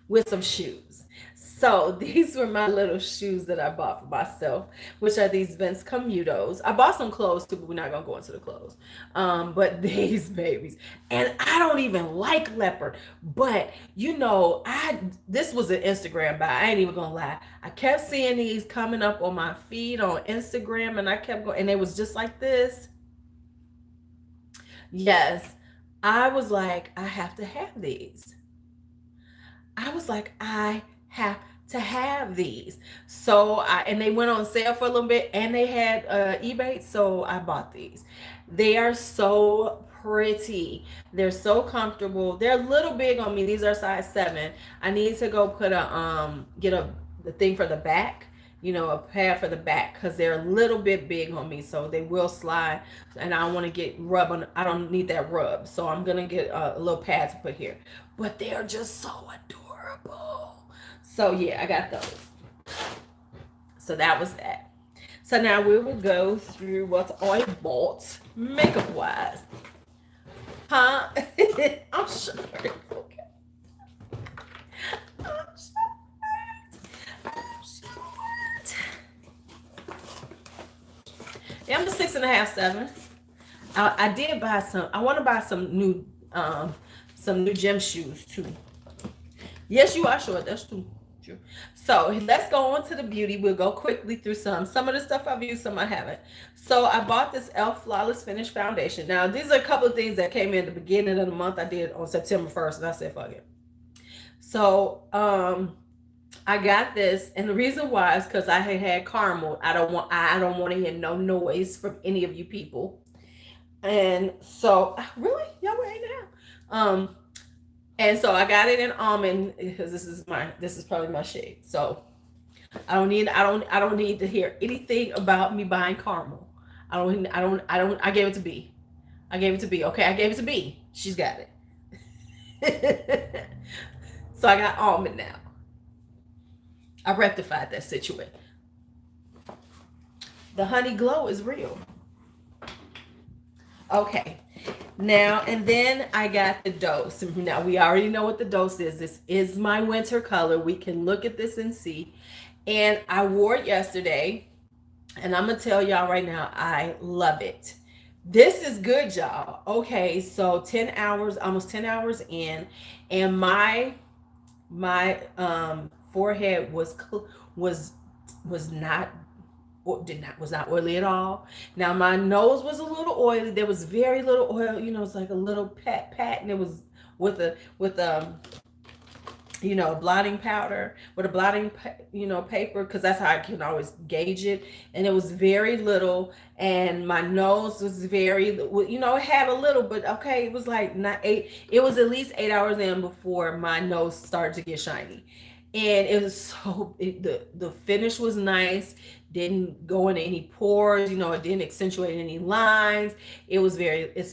with some shoes. So these were my little shoes that I bought for myself, which are these Vince Camutos. I bought some clothes too, but we're not gonna go into the clothes. But these babies, and I don't even like leopard, but this was an Instagram buy. I ain't even gonna lie. I kept seeing these coming up on my feed on Instagram, and I kept going, and it was just like this. Yes, I was like, I have to have these. I was like, I have to have these. And they went on sale for a little bit, and they had eBay, so I bought these. They are so pretty. They're so comfortable. They're a little big on me. These are size 7. I need to go put get the thing for the back, a pad for the back, because they're a little bit big on me, so they will slide, and I don't want to get rub on. I don't need that rub, so I'm gonna get a little pad to put here. But they're just so adorable. So yeah, I got those. So that was that. So now we will go through what I bought makeup wise. Huh? I'm sure. Okay. I'm short. Yeah, I'm the 6.5, 7. I did buy some. I want to buy some new gym shoes too. Yes, you are short. That's true. True. So let's go on to the beauty. We'll go quickly through some. Some of the stuff I've used, some I haven't. So I bought this e.l.f. Flawless Finish Foundation. Now, these are a couple of things that came in at the beginning of the month. I did on September 1st, and I said, fuck it. So I got this, and the reason why is because I had caramel. I don't want to hear no noise from any of you people. And so, really, y'all were 8.5. And so I got it in almond, because this is probably my shade. So I don't need to hear anything about me buying caramel. I gave it to B. Okay, I gave it to B. She's got it. So I got almond now. I rectified that situation. The honey glow is real. Okay. Now, and then I got the dose. Now, we already know what the dose is. This is my winter color. We can look at this and see. And I wore it yesterday. And I'm going to tell y'all right now, I love it. This is good, y'all. Okay, so 10 hours, almost 10 hours in. And my forehead was not oily at all. Now my nose was a little oily. There was very little oil. It's like a little pat, and it was with blotting powder, with a blotting paper, because that's how I can always gauge it. And it was very little, and my nose was very, it had a little, but okay, it was like not 8. It was at least 8 hours in before my nose started to get shiny. And it was the finish was nice, didn't go in any pores, it didn't accentuate any lines. It's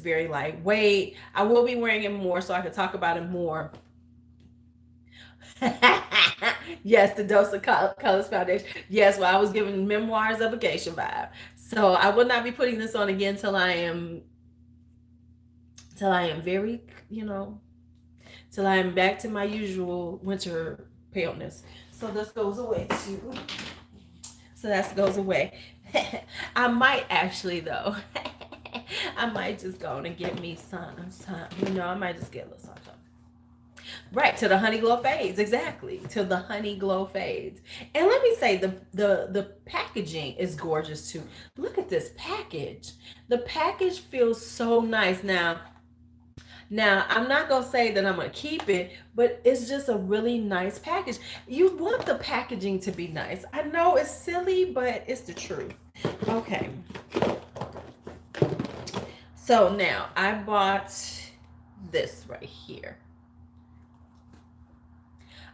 very lightweight. I will be wearing it more so I can talk about it more. Yes, the Dose of Colors Foundation. Yes, well, I was giving Memoirs of a Geisha vibe. So I will not be putting this on again till I am very, till I am back to my usual winter paleness. So this goes away too. So that goes away. I might actually though. I might just go and get me some. I might just get a little something. Right, till the honey glow fades. Exactly, till the honey glow fades. And let me say, the packaging is gorgeous too. Look at this package. The package feels so nice. Now I'm not gonna say that I'm gonna keep it, but it's just a really nice package. You want the packaging to be nice. I know it's silly, but it's the truth. Okay. So now I bought this right here.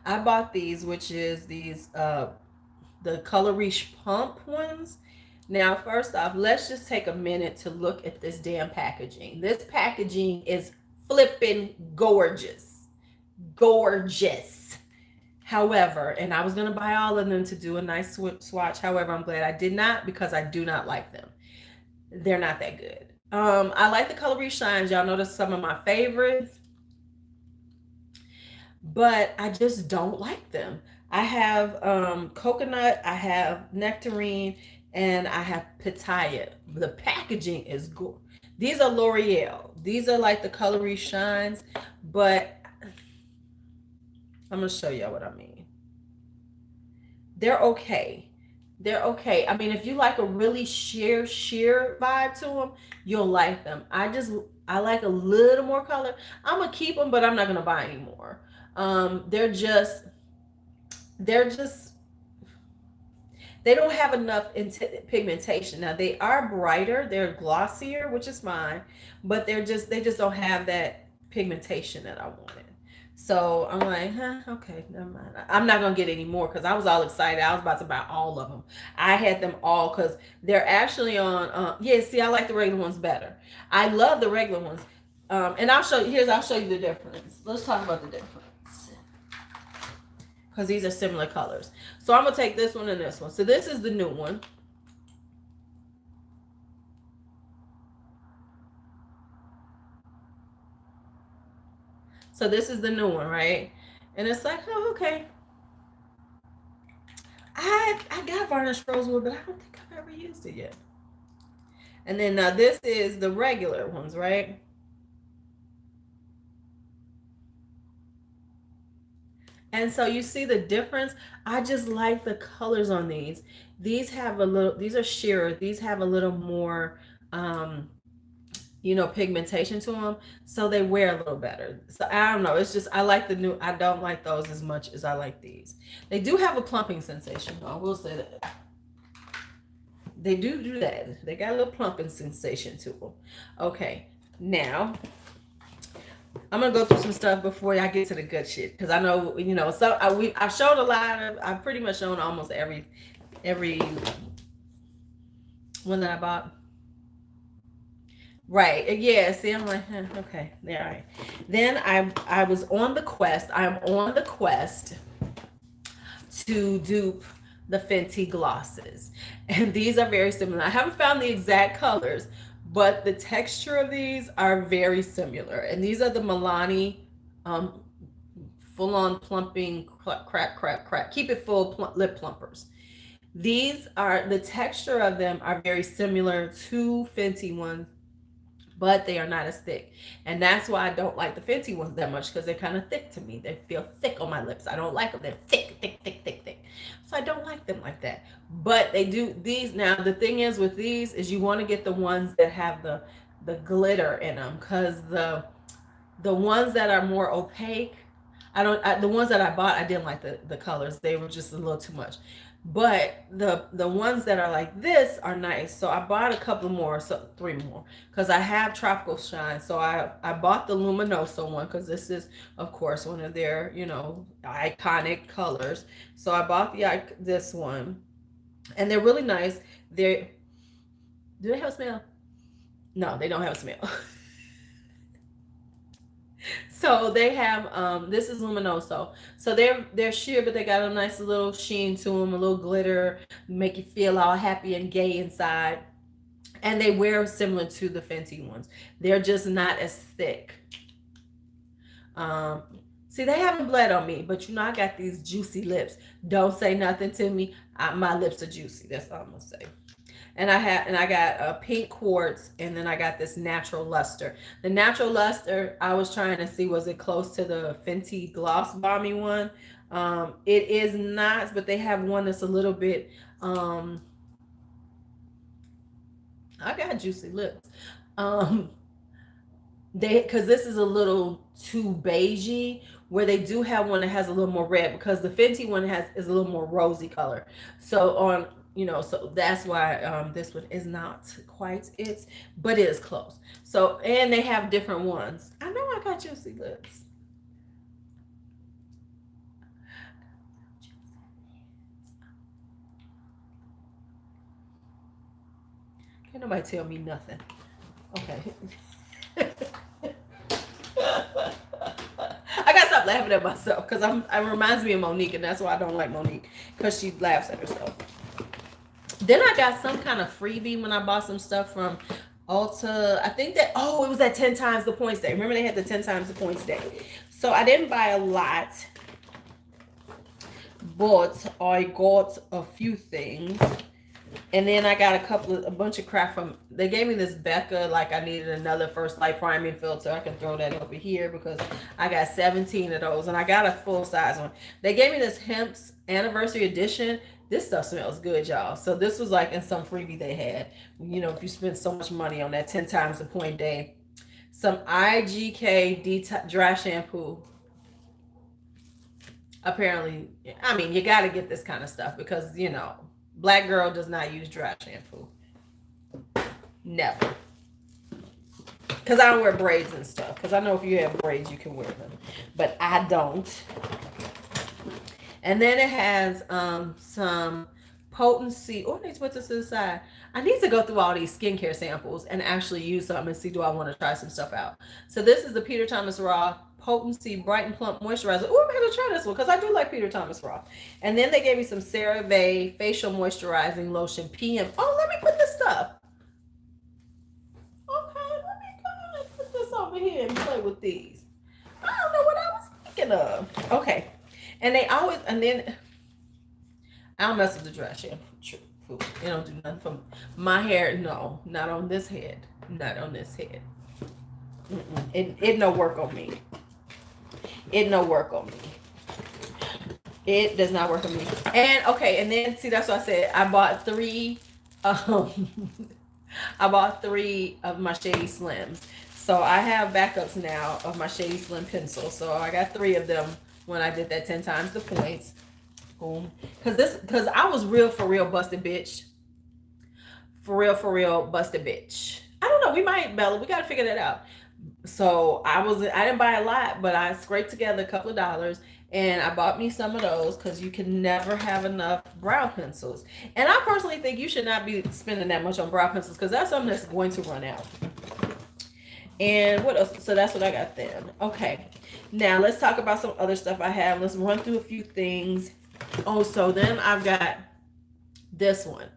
I bought these, which is these the Color Reach Pump ones. Now, first off, let's just take a minute to look at this damn packaging. This packaging is flipping gorgeous. Gorgeous. However, and I was going to buy all of them to do a nice swatch. However, I'm glad I did not because I do not like them. They're not that good. I like the Color Reach Shines. Y'all notice some of my favorites, but I just don't like them. I have coconut, I have nectarine, and I have pitaya. The packaging is good. These are L'Oreal. These are like the Color Reach Shines, but I'm gonna show y'all what I mean. They're okay. They're okay. I mean, if you like a really sheer vibe to them, you'll like them. I like a little more color. I'm gonna keep them, but I'm not gonna buy any more. They're just they don't have enough pigmentation. Now they are brighter, they're glossier, which is fine, but they just don't have that pigmentation that I wanted. So I'm like, okay, never mind. I'm not gonna get any more because I was all excited. I was about to buy all of them. I had them all because they're actually on. Yeah, see, I like the regular ones better. I love the regular ones, and I'll show you. I'll show you the difference. Let's talk about the difference because these are similar colors. So I'm gonna take this one and this one. So this is the new one. So this is the new one, right? And it's like, oh, okay. I got varnished rosewood, but I don't think I've ever used it yet. And then now this is the regular ones, right? And so you see the difference. I just like the colors on these. These have a little, these are sheer. These have a little more, pigmentation to them. So they wear a little better. So I don't know. It's just, I like the new, I don't like those as much as I like these. They do have a plumping sensation, though. I will say that. They do that. They got a little plumping sensation to them. Okay. Now, I'm gonna go through some stuff before I get to the good shit because I know So I've showed a lot of. I've pretty much shown almost every one that I bought. Right? Yeah. See, I'm like, okay, all right. Then I was on the quest. I'm on the quest to dupe the Fenty glosses, and these are very similar. I haven't found the exact colors, but the texture of these are very similar. And these are the Milani full-on plumping crack. Keep it full lip plumpers. These are, the texture of them are very similar to Fenty ones, but they are not as thick. And that's why I don't like the Fenty ones that much, because they're kind of thick to me. They feel thick on my lips. I don't like them. They're thick. So I don't like them like that. But they do these. Now, the thing is with these is you want to get the ones that have the glitter in them, because the ones that are more opaque, the ones that I bought, I didn't like the colors. They were just a little too much. But the ones that are like this are nice. So I bought a couple more, so 3 more, because I have Tropical Shine. So I bought the Luminoso one because this is, of course, one of their iconic colors. So I bought this one, and they're really nice. Do they have a smell? No, they don't have a smell. So they have this is Luminoso. So they're sheer, but they got a nice little sheen to them, a little glitter, make you feel all happy and gay inside. And they wear similar to the Fenty ones. They're just not as thick. See, they haven't bled on me, but I got these juicy lips. Don't say nothing to me. My lips are juicy. That's all I'm gonna say. And I got a pink quartz, and then I got this natural luster. The natural luster, I was trying to see, was it close to the Fenty Gloss Balmy one? It is not, but they have one that's a little bit. I got juicy lips. Um, they because this is a little too beigey, where they do have one that has a little more red, because the Fenty one has is a little more rosy color. So on, so that's why this one is not quite it, but it is close. So, and they have different ones. I know I got juicy lips. Can't nobody tell me nothing. Okay. I gotta stop laughing at myself, because it reminds me of Monique, and that's why I don't like Monique, because she laughs at herself. Then I got some kind of freebie when I bought some stuff from Ulta. I think that, it was that 10 times the points day. Remember, they had the 10 times the points day. So I didn't buy a lot, but I got a few things. And then I got a bunch of crap from, they gave me this Becca, like I needed another First Light priming filter. I can throw that over here because I got 17 of those, and I got a full size one. They gave me this Hemp's anniversary edition. This stuff smells good, y'all. So this was like in some freebie they had. If you spend so much money on that 10 times the point day. Some IGK dry shampoo. Apparently, I mean, you got to get this kind of stuff because, Black girl does not use dry shampoo. Never. Because I don't wear braids and stuff. Because I know if you have braids, you can wear them. But I don't. And then it has some potency. Oh, I need to put this to the side. I need to go through all these skincare samples and actually use some and see, do I want to try some stuff out. So this is the Peter Thomas Raw Potency Bright and Plump Moisturizer. Oh, I'm going to try this one because I do like Peter Thomas Raw. And then they gave me some CeraVe Facial Moisturizing Lotion PM. Oh, let me put this stuff. Okay, let me go and put this over here and play with these. I don't know what I was thinking of. Okay. And then I don't mess with the dry shampoo. It don't do nothing for my hair. No, not on this head. Not on this head. It no work on me. It no work on me. It does not work on me. And then see, that's what I said. I bought three. I bought 3 of my Shady Slims. So I have backups now of my Shady Slim pencils. So I got 3 of them when I did that 10 times the points. Boom. Because I was real for real busted bitch. For real busted bitch. I don't know. We might, Bella. We got to figure that out. So I didn't buy a lot, but I scraped together a couple of dollars and I bought me some of those because you can never have enough brow pencils. And I personally think you should not be spending that much on brow pencils because that's something that's going to run out. And what else? So that's what I got then. Okay. Now let's talk about some other stuff I have. Let's run through a few things. Oh, so then I've got this one.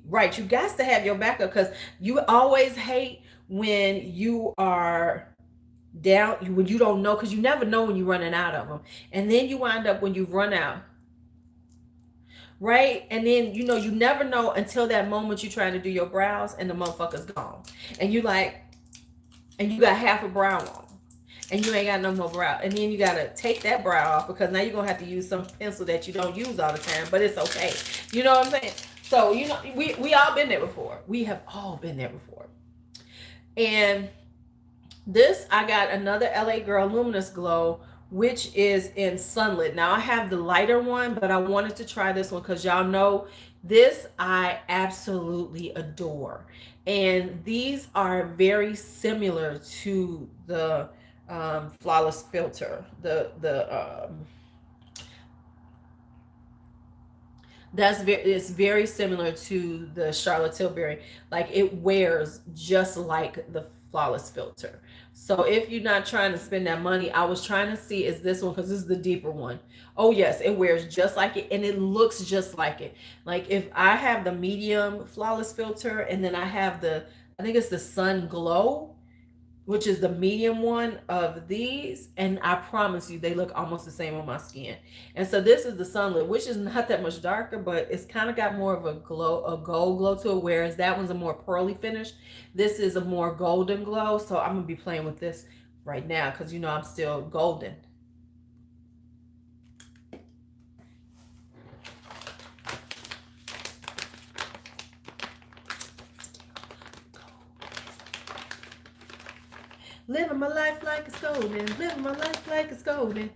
Right. You got to have your backup because you always hate when you are down, when you don't know, because you never know when you're running out of them. And then you wind up when you run out. Right? And then, you never know until that moment you're trying to do your brows and the motherfucker's gone. And you got half a brow on. And you ain't got no more brow. And then you got to take that brow off because now you're going to have to use some pencil that you don't use all the time. But it's okay. You know what I'm saying? So, we all been there before. We have all been there before. And this, I got another LA Girl Luminous Glow, which is in Sunlit. Now, I have the lighter one, but I wanted to try this one because y'all know this I absolutely adore. And these are very similar to the Flawless Filter. It's very similar to the Charlotte Tilbury. Like, it wears just like the Flawless Filter. So if you're not trying to spend that money, I was trying to see, is this one, because this is the deeper one. Oh yes, it wears just like it and it looks just like it. Like, if I have the medium Flawless Filter and then I have I think it's the Sun Glow, which is the medium one of these, and I promise you they look almost the same on my skin. And so this is the sunlit, which is not that much darker, but it's kind of got more of a glow, a gold glow to it, whereas that one's a more pearly finish. This is a more golden glow, so I'm gonna be playing with this right now because you know I'm still golden. Living my life like it's golden. Living my life like it's golden.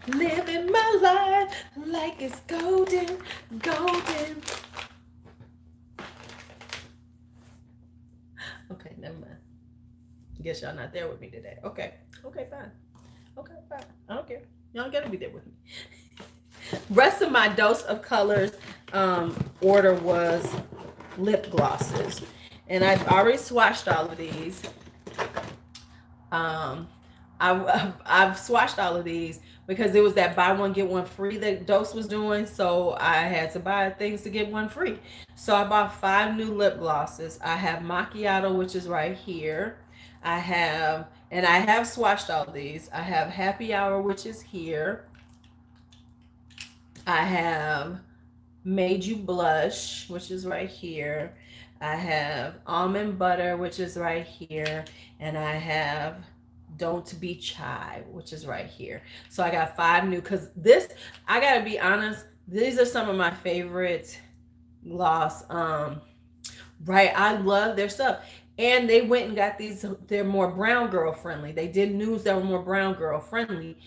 Living my life like it's golden, golden. Okay, never mind. Guess y'all not there with me today. Okay, fine. Okay, fine. I don't care. Y'all gotta be there with me. Rest of my dose of colors order was lip glosses, and I've already swatched all of these. I've swatched all of these because it was that buy one get one free that Dose was doing, so I had to buy things to get one free. So I bought 5 new lip glosses. I have macchiato, which is right here. I have swatched all these. I have happy hour, which is here. I have made you blush, which is right here. I have almond butter, which is right here, and I have don't be shy, which is right here. So I got 5 new, because this, I gotta be honest, these are some of my favorite gloss. Right, I love their stuff. And they went and got these, they're more brown girl friendly. They did news that were more brown girl friendly.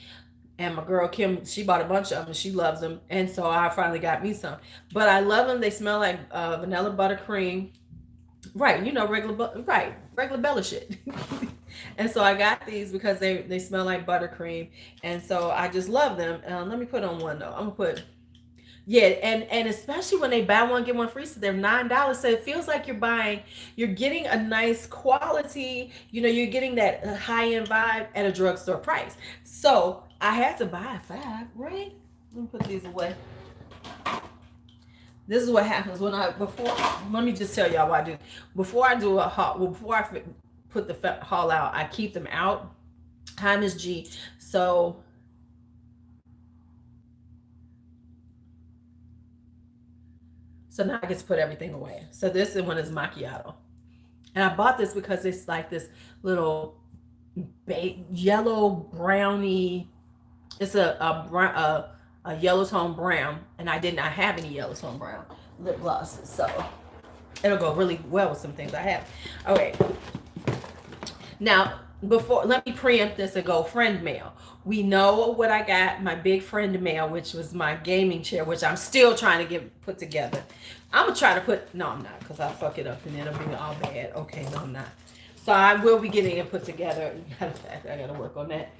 And my girl Kim, she bought a bunch of them. She loves them. And so I finally got me some. But I love them. They smell like vanilla buttercream. Right, you know, regular Bella shit. And so I got these because they smell like buttercream. And so I just love them. Let me put on one though. I'm gonna put, yeah, and especially when they buy one get one free, so they're $9. So it feels like you're getting a nice quality. You know, you're getting that high end vibe at a drugstore price. So I had to buy 5, right? Let me put these away. This is what happens when let me just tell y'all what I do. Before I do a haul, before I put the haul out, I keep them out. Hi, Miss G. So now I get to put everything away. So this one is macchiato. And I bought this because it's like this little yellow brownie. It's a yellow tone brown, and I did not have any yellow tone brown lip glosses, so it'll go really well with some things I have. Okay, now let me preempt this and go friend mail. We know what I got, my big friend mail, which was my gaming chair, which I'm still trying to get put together. I'm gonna try to no, I'm not, because I'll fuck it up and it'll be all bad. Okay, no, I'm not. So I will be getting it put together. I gotta work on that.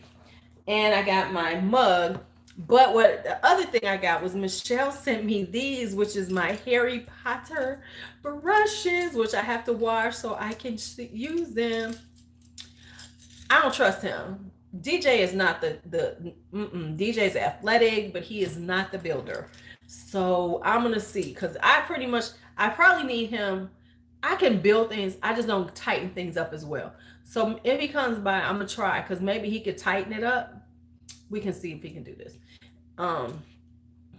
And I got my mug. But what the other thing I got was Michelle sent me these, which is my Harry Potter brushes, which I have to wash so I can use them. I don't trust him. DJ is not DJ is athletic, but he is not the builder. So I'm gonna see, because I probably need him. I can build things, I just don't tighten things up as well. So if he comes by, I'm gonna try, because maybe he could tighten it up. We can see if he can do this. I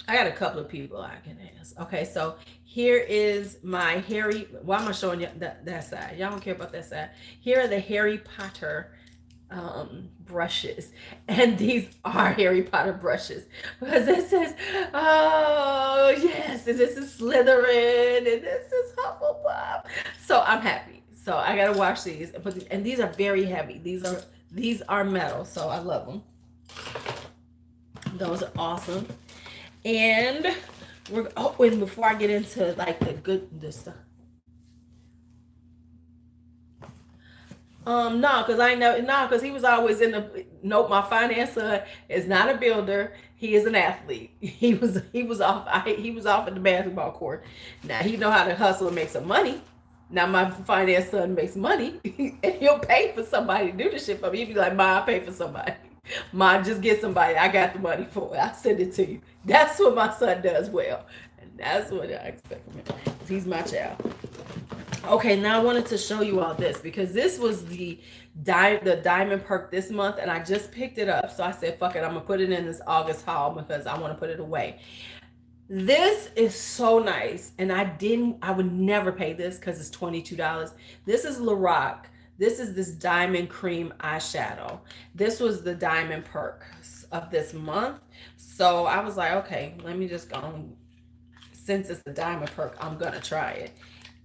got a couple of people I can ask. Okay, so here is my Harry. Why am I showing you that side? Y'all don't care about that side. Here are the Harry Potter brushes, and these are Harry Potter brushes, because this says, oh yes, and this is Slytherin, and this is Hufflepuff. So I'm happy. So I gotta wash these, and these are very heavy. These are metal, so I love them. Those are awesome. And and before I get into like the stuff, no, because he was always nope, my finance son is not a builder. He is an athlete. He was off at the basketball court. Now he know how to hustle and make some money. Now my finance son makes money and he'll pay for somebody to do this shit for me. He'll be like, Ma, I'll pay for somebody. Ma, just get somebody. I got the money for it. I'll send it to you. That's what my son does well. And That's what I expect from him. He's my child. Okay, now I wanted to show you all this because this was the diamond perk this month, and I just picked it up. So I said, "Fuck it, I'm gonna put it in this August haul because I want to put it away." This is so nice, and I would never pay this because it's $22. This is Lorac. This is this diamond cream eyeshadow. This was the diamond perk of this month. So I was like, okay, let me just go. Since it's the diamond perk, I'm gonna try it.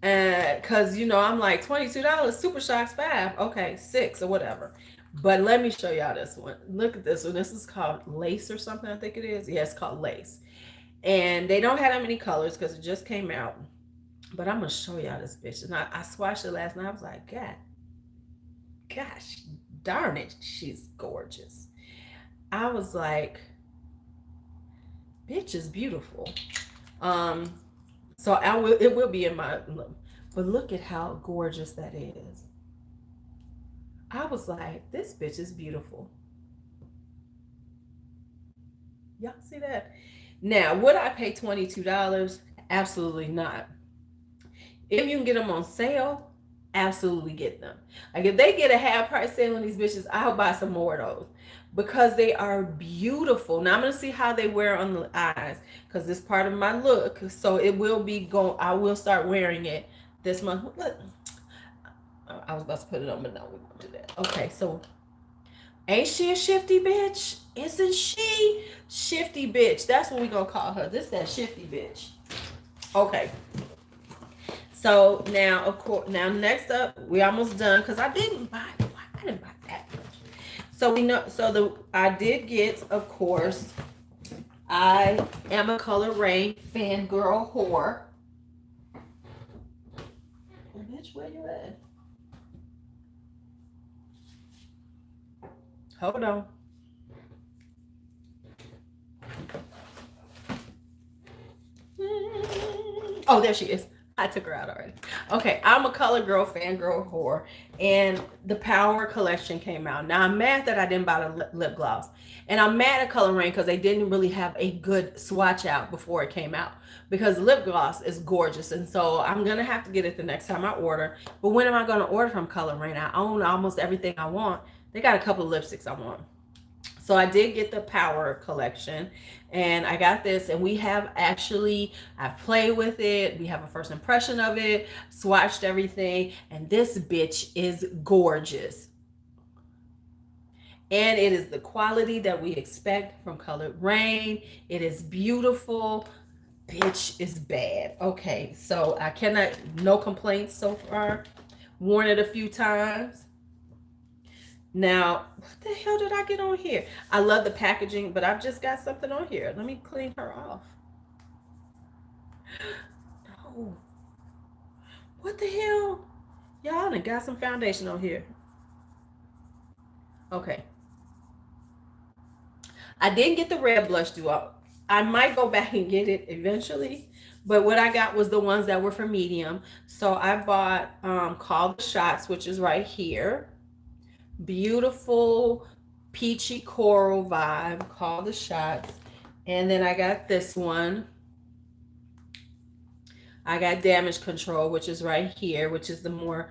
And cause I'm like $22, Super Shocks 5, okay, 6 or whatever. But let me show y'all this one. Look at this one. This is called Lace or something, I think it is. Yeah, it's called Lace. And they don't have that many colors because it just came out. But I'm gonna show y'all this bitch. And I swatched it last night. I was like, gosh, darn it, she's gorgeous. I was like, bitch is beautiful. So it will be in my look. But look at how gorgeous that is. I was like, this bitch is beautiful. Y'all see that? Now, would I pay $22? Absolutely not. If you can get them on sale, absolutely get them. Like if they get a half price sale on these bitches, I'll buy some more of those because they are beautiful. Now I'm gonna see how they wear on the eyes because this part of my look. So it will be going. I will start wearing it this month. Look, I was about to put it on, but no, we won't do that. Okay, so ain't she a shifty bitch? Isn't she shifty bitch? That's what we gonna call her. This that shifty bitch. Okay. So now, of course, next up, we almost done because I didn't buy that much. So we know. So I did get, of course, I am a Color Rain fangirl whore. Bitch, where you at? Hold on. Oh, there she is. I took her out already. Okay, I'm a Color Girl fangirl whore, and the Power collection came out. Now I'm mad that I didn't buy the lip gloss, and I'm mad at Color Rain because they didn't really have a good swatch out before it came out. Because lip gloss is gorgeous, and so I'm gonna have to get it the next time I order. But when am I gonna order from Color Rain? I own almost everything I want. They got a couple of lipsticks I want. So I did get the Power collection, and I got this, and I've played with it. We have a first impression of it, swatched everything, and this bitch is gorgeous. And it is the quality that we expect from Colored Rain. It is beautiful. Bitch is bad. Okay, so no complaints so far. Worn it a few times. Now, what the hell did I get on here? I love the packaging, but I've just got something on here. Let me clean her off. No. What the hell? Y'all done got some foundation on here. Okay. I didn't get the red blush duo. I might go back and get it eventually. But what I got was the ones that were for medium. So I bought Call the Shots, which is right here. Beautiful peachy coral vibe, Call the Shots. And then I got this one. I got Damage Control, which is right here, which is the more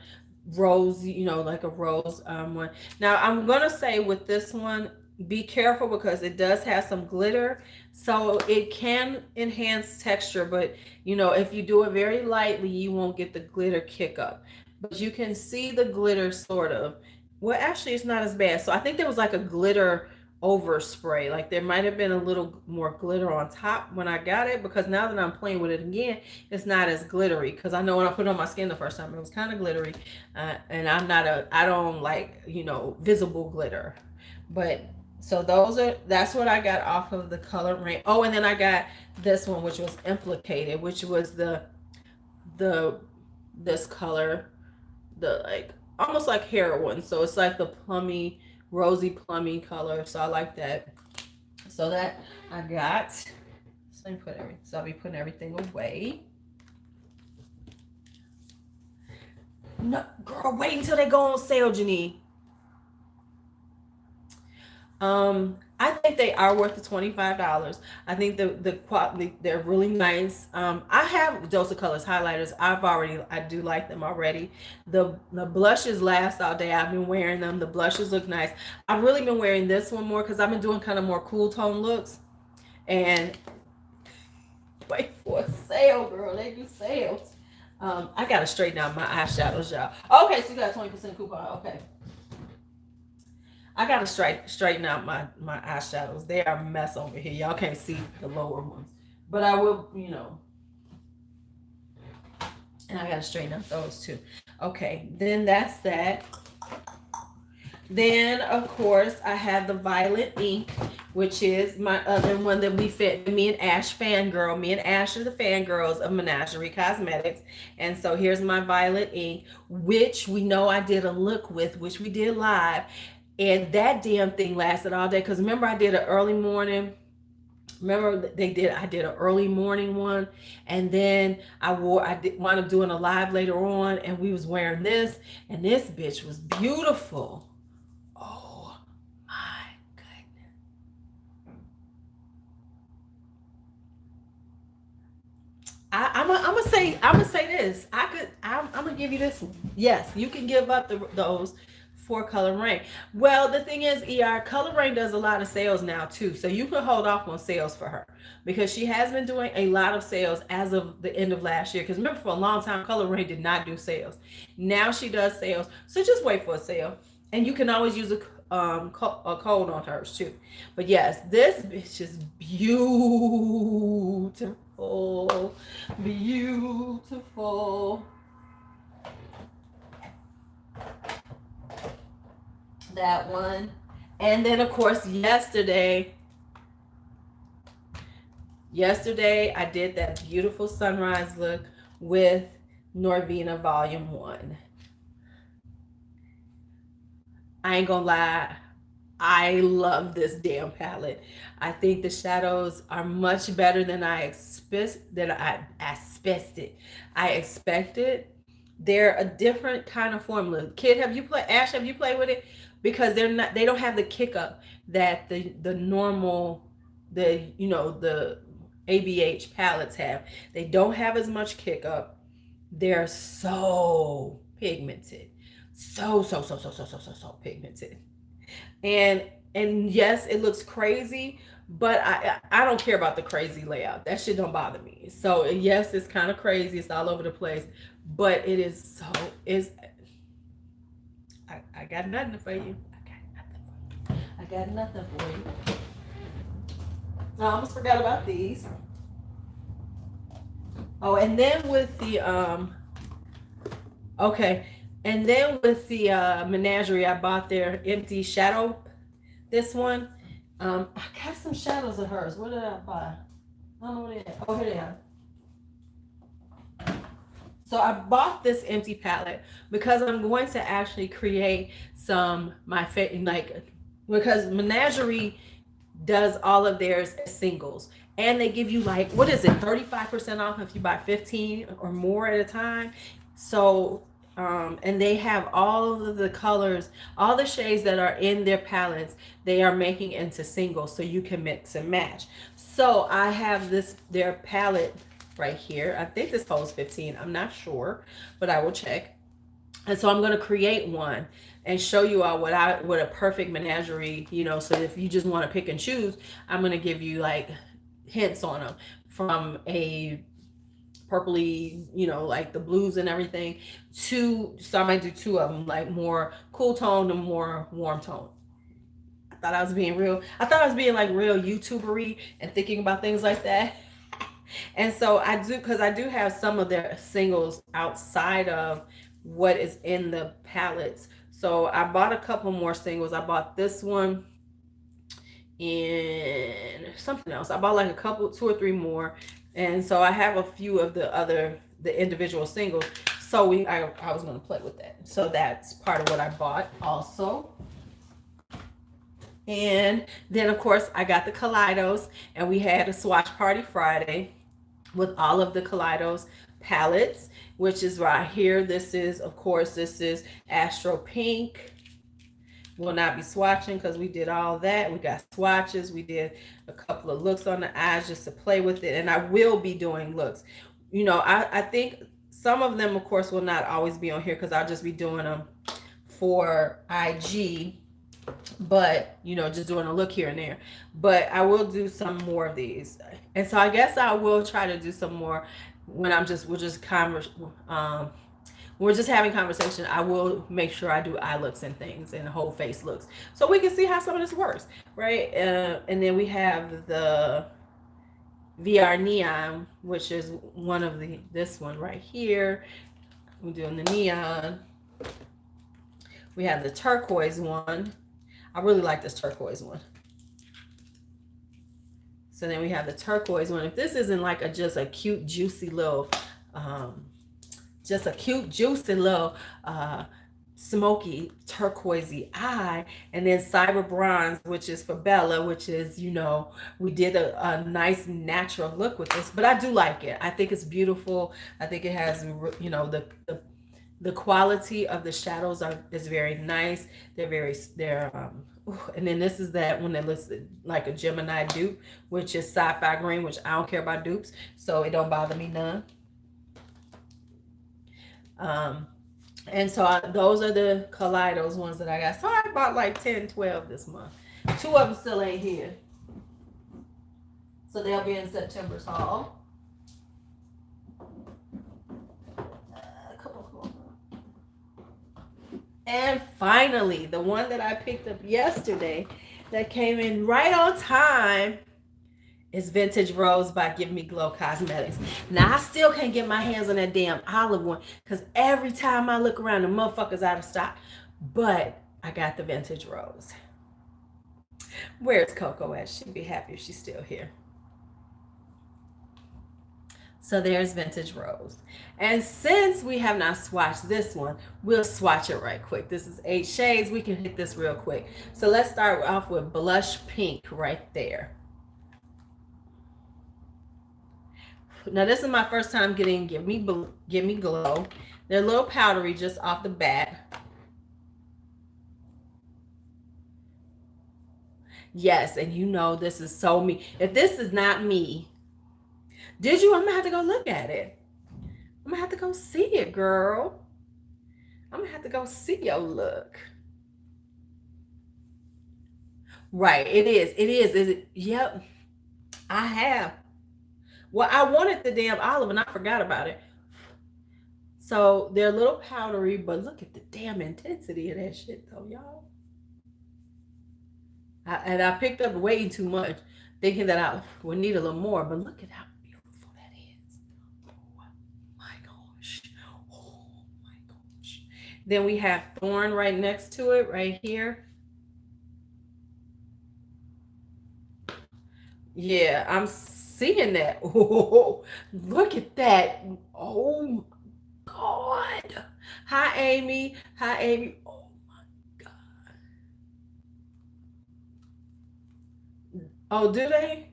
rose, like a rose one. Now I'm gonna say with this one, be careful because it does have some glitter, so it can enhance texture, but if you do it very lightly, you won't get the glitter kick up. But you can see the glitter sort of. Well, actually, it's not as bad. So I think there was like a glitter overspray. Like there might have been a little more glitter on top when I got it, because now that I'm playing with it again, it's not as glittery. Because I know when I put it on my skin the first time, it was kind of glittery, and I don't like visible glitter. But so that's what I got off of the Color Rain. Oh, and then I got this one, which was Implicated, which was this color, the almost like heroin. So it's like the plummy, rosy plummy color. So I like that. So that I got. So I'll be putting everything away. No, girl, wait until they go on sale, Janine. I think they are worth the $25. I think the quality, they're really nice. I have Dose of Colors highlighters. I do like them already. The blushes last all day. I've been wearing them. The blushes look nice. I've really been wearing this one more because I've been doing kind of more cool tone looks. And wait for a sale, girl. They do sales. I gotta straighten out my eyeshadows, y'all. Okay, so you got 20% coupon. Okay. I gotta straighten out my eyeshadows. They are a mess over here. Y'all can't see the lower ones, but I will, and I gotta straighten out those too. Okay, then that's that. Then of course I have the violet ink, which is my other one that we fit. Me and Ash fangirl. Me and Ash are the fangirls of Menagerie Cosmetics, and so here's my violet ink, which we know I did a look with, which we did live. And that damn thing lasted all day. Because remember, I did an early morning. Remember, I did an early morning one. And then I wound up doing a live later on. And we was wearing this. And this bitch was beautiful. Oh, my goodness. I'm gonna say this. I'm gonna give you this one. Yes, you can give up those for Color Rain. Well, the thing is, Color Rain does a lot of sales now too, so you can hold off on sales for her because she has been doing a lot of sales as of the end of last year. Because remember, for a long time, Color Rain did not do sales. Now she does sales, so just wait for a sale, and you can always use a code on hers too. But yes, this bitch is beautiful, beautiful. That one. And then of course yesterday I did that beautiful sunrise look with Norvina Volume 1. I ain't gonna lie, I love this damn palette. I think the shadows are much better than I expected. They're a different kind of formula. Kid, Ash, have you played with it? Because they don't have the kick up that the normal, the ABH palettes have. They don't have as much kick up. They're so pigmented. So pigmented. And yes, it looks crazy, but I don't care about the crazy layout. That shit don't bother me. So yes, it's kind of crazy. It's all over the place, but it is I got nothing for you. I got nothing for you. I almost forgot about these. Oh, and then with the okay, and then with the Menagerie, I bought their empty shadow. This one, I got some shadows of hers. What did I buy? I don't know what it is. Oh, here they are. So I bought this empty palette because I'm going to actually create because Menagerie does all of theirs as singles. And they give you 35% off if you buy 15 or more at a time. So, and they have all of the colors, all the shades that are in their palettes, they are making into singles so you can mix and match. So I have their palette right here. I think this holds 15. I'm not sure, but I will check. And so I'm going to create one and show you all what a perfect Menagerie, so if you just want to pick and choose, I'm going to give you hints on them from a purpley, like the blues and everything, so I might do two of them, more cool tone and more warm tone. I thought I was being real YouTubery and thinking about things like that. And so I do, because I do have some of their singles outside of what is in the palettes. So I bought a couple more singles. I bought this one and something else. I bought two or three more. And so I have a few of the individual singles. So I was going to play with that. So that's part of what I bought also. And then of course I got the Kaleidos, and we had a swatch party Friday with all of the Kaleidos palettes, which is right here. This is Astro Pink. will not be swatching because we did all that. We got swatches. We did a couple of looks on the eyes just to play with it. And I will be doing looks. I think some of them, of course, will not always be on here because I'll just be doing them for IG. But, just doing a look here and there. But I will do some more of these. And so I guess I will try to do some more when we're just having conversation. I will make sure I do eye looks and things and whole face looks so we can see how some of this works, right? And then we have the VR neon, which is this one right here. We're doing the neon. We have the turquoise one. I really like this turquoise one. So then we have the turquoise one. If this isn't like just a cute, juicy little smoky turquoisey eye, and then cyber bronze, which is for Bella, which is, we did a nice natural look with this, but I do like it. I think it's beautiful. I think it has, the quality of the shadows is very nice. And then this is that one that looks like a Gemini dupe, which is sci-fi green, which I don't care about dupes, so it don't bother me none. And so those are the Kaleidos ones that I got. So I bought like 10, 12 this month. 2 of them still ain't here. So they'll be in September's haul. And finally, the one that I picked up yesterday that came in right on time is Vintage Rose by Give Me Glow Cosmetics. Now, I still can't get my hands on that damn olive one because every time I look around, the motherfucker's out of stock. But I got the Vintage Rose. Where's Coco at? She'd be happy if she's still here. So there's Vintage Rose. And since we have not swatched this one, we'll swatch it right quick. This is 8 shades. We can hit this real quick. So let's start off with Blush Pink right there. Now, this is my first time getting Give Me Glow. They're a little powdery just off the bat. Yes, and this is so me. If this is not me, I'm going to have to go look at it. I'm going to have to go see it, girl. I'm going to have to go see your look. Right, it is. Is it? Yep, I have. Well, I wanted the damn olive and I forgot about it. So they're a little powdery, but look at the damn intensity of that shit though, y'all. I picked up way too much, thinking that I would need a little more, but look at how beautiful that is. Oh my gosh. Oh my gosh. Then we have Thorn right next to it, right here. Yeah, I'm seeing that. Oh, look at that. Oh God. Hi, Amy. Hi, Amy. Oh my God. Oh, do they?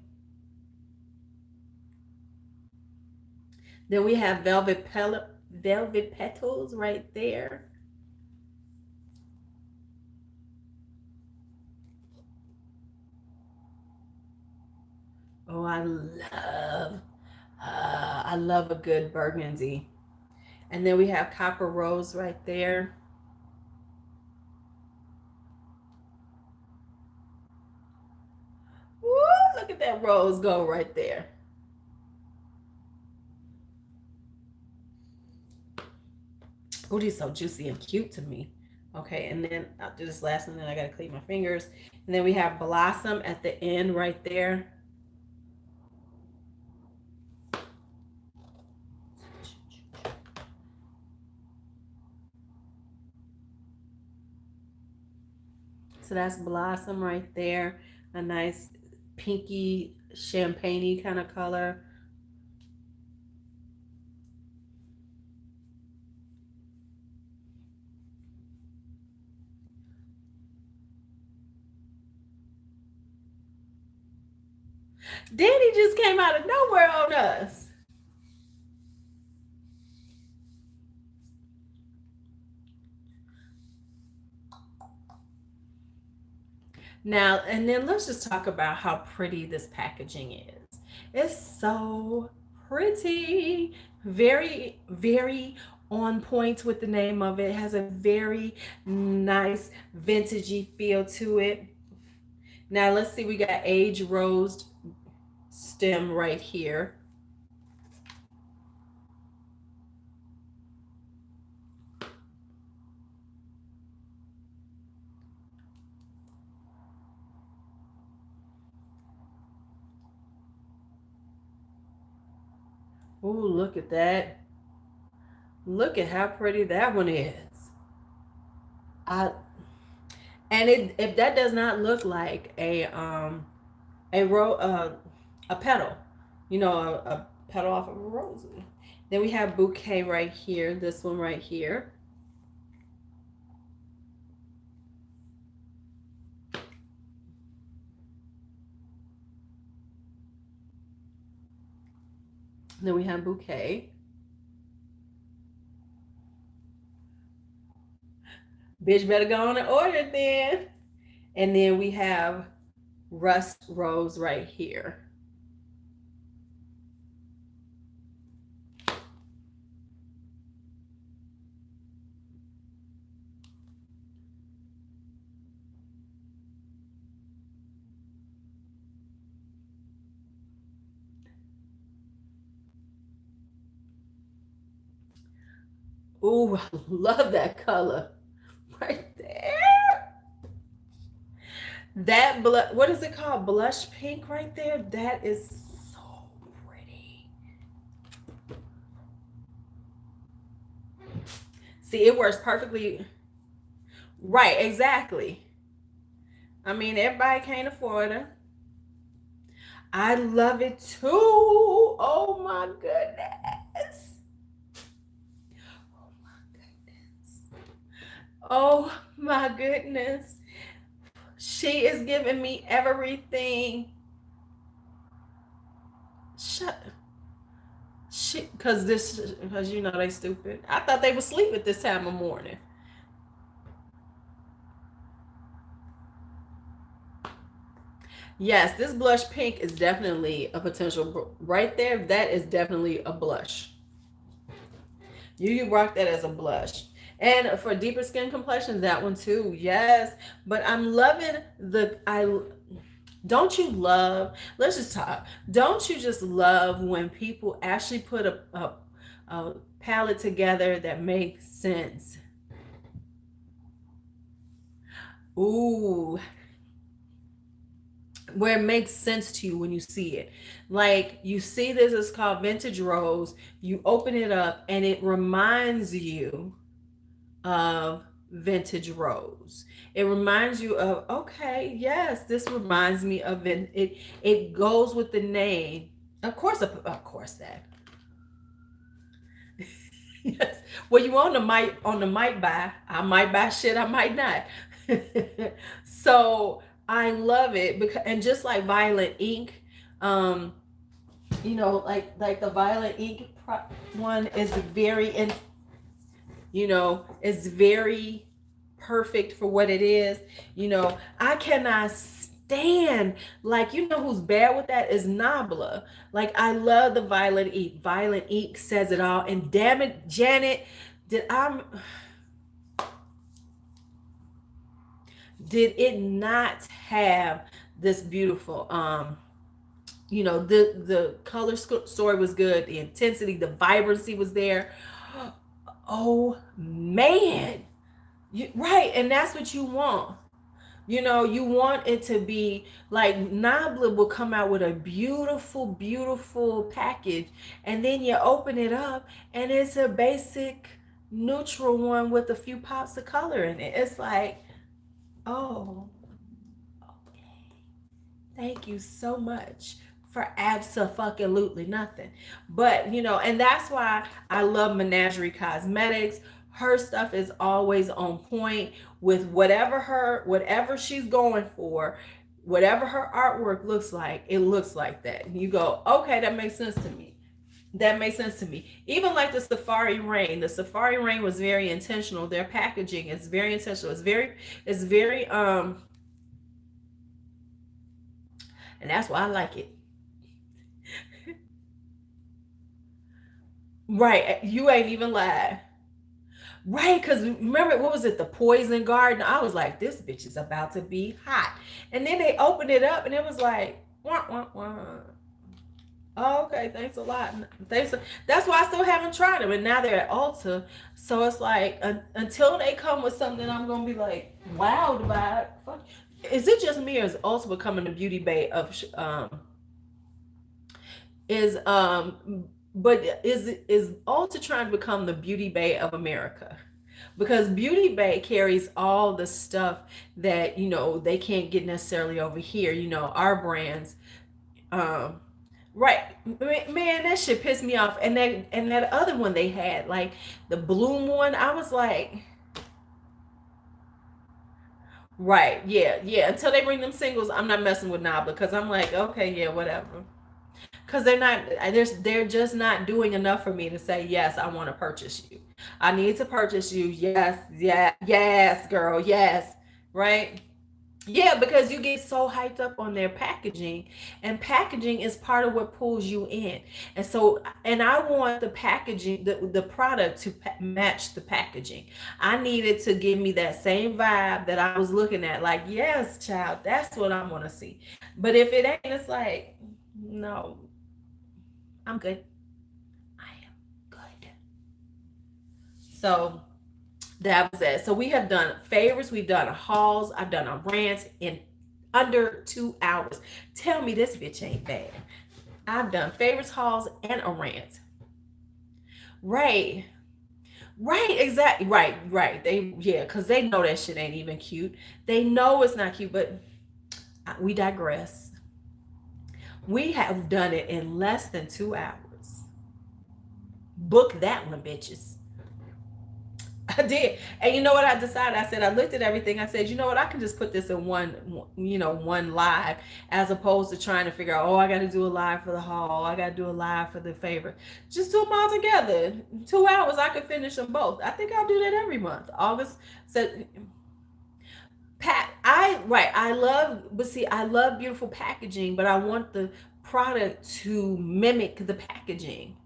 Then we have Velvet Petals right there. Oh, I love a good burgundy. And then we have Copper Rose right there. Woo, look at that rose gold right there. Oh, these so juicy and cute to me. Okay, and then I'll do this last one, then I gotta clean my fingers. And then we have Blossom at the end right there. So that's Blossom right there. A nice pinky, champagne-y kind of color. Danny just came out of nowhere on us. Now, and then let's just talk about how pretty this packaging is. It's so pretty. Very, very on point with the name of it. It has a very nice vintagey feel to it. Now, let's see, we got age rose stem right here. Oh, look at that. Look at how pretty that one is. I and it if that does not look like a petal, a petal off of a rose. Then we have bouquet right here, this one right here. Then we have bouquet. Bitch better go on and order it then. And then we have rust rose right here. Ooh, I love that color right there. That what is it called? Blush pink right there. That is so pretty. See, it works perfectly. Right, exactly. I mean, everybody can't afford it. I love it too. Oh my goodness. Oh my goodness. Oh my goodness. She is giving me everything. Shut. Because they stupid. I thought they would sleep at this time of morning. Yes, this blush pink is definitely a potential right there. That is definitely a blush. You rock that as a blush. And for deeper skin complexions, that one too. Yes, but I'm loving the I don't you love, let's just talk. Don't you just love when people actually put a palette together that makes sense? Ooh, where it makes sense to you when you see it. Like you see this is called Vintage Rose. You open it up and it reminds you of Vintage Rose. It reminds you of, okay, yes, this reminds me of it. It goes with the name. Of course that. Yes. Well, you on the mic buy. I might buy shit, I might not. So I love it because, and just like Violet Ink, um, like the Violet Ink one is very is very perfect for what it is. I cannot stand, like, who's bad with that is Nabla. Like, I love the Violet Ink. Violet Ink says it all. And damn it, Janet, did I did it not have this beautiful the color story was good, the intensity, the vibrancy was there. Oh man. Right, and that's what you want. You want it to be like Nabla will come out with a beautiful, beautiful package, and then you open it up, and it's a basic neutral one with a few pops of color in it. It's like, oh, okay. Thank you so much for absolutely nothing. But, and that's why I love Menagerie Cosmetics. Her stuff is always on point with whatever she's going for, whatever her artwork looks like, it looks like that. And you go, okay, that makes sense to me. That makes sense to me. Even like the Safari Rain. The Safari Rain was very intentional. Their packaging is very intentional. It's very And that's why I like it. Right. You ain't even lied. Right, because remember, what was it, the poison garden? I was like, this bitch is about to be hot. And then they opened it up and it was like, wah, wah, wah. Oh, okay, thanks a lot. Thanks. That's why I still haven't tried them. And now they're at Ulta. So it's like, until they come with something I'm going to be like, wowed by it. Fuck. Is it just me or is Ulta becoming the beauty bay of, is, but is Ulta trying to become the beauty bay of America? Because Beauty Bay carries all the stuff that they can't get necessarily over here. Our brands, um, right? Man, that shit pissed me off. And that other one they had, like the Bloom one, I was like, right, yeah, yeah. Until they bring them singles, I'm not messing with Nabla because I'm like, okay, yeah, whatever. Because they're just not doing enough for me to say yes, I want to purchase you. I need to purchase you. Yes, yeah, yes, girl, yes, right. Yeah, because you get so hyped up on their packaging, and packaging is part of what pulls you in. And so, and I want the packaging, the product to match the packaging. I needed to give me that same vibe that I was looking at. Like, yes, child, that's what I want to see. But if it ain't, it's like, no, I'm good. I am good. So that was it. So we have done favorites, we've done hauls, I've done a rant in under 2 hours. Tell me this bitch ain't bad. I've done favorites, hauls, and a rant. Right. Right, exactly. Right, right. Because they know that shit ain't even cute. They know it's not cute, but we digress. We have done it in less than 2 hours. Book that one, bitches. I did. And you know what I decided? I said, I looked at everything. I said, you know what? I can just put this in one live, as opposed to trying to figure out, oh, I got to do a live for the haul. I got to do a live for the favorite. Just do them all together. 2 hours, I could finish them both. I think I'll do that every month. August said, I love beautiful packaging, but I want the product to mimic the packaging.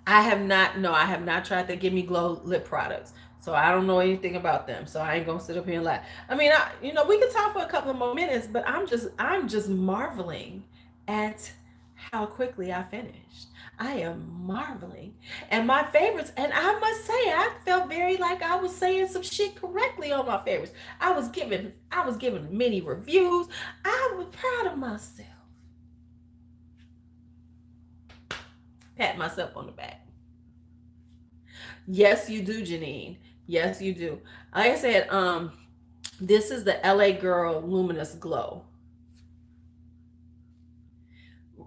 I have not. No, I have not tried the Give Me Glow lip products, so I don't know anything about them. So I ain't gonna sit up here and lie. I mean, we can talk for a couple of more minutes, but I'm just marveling at how quickly I finished. I am marveling, and my favorites. And I must say, I felt very like I was saying some shit correctly on my favorites. I was giving many reviews. I was proud of myself. Pat myself on the back. Yes, you do, Janine. Yes, you do. Like I said, this is the LA Girl Luminous Glow.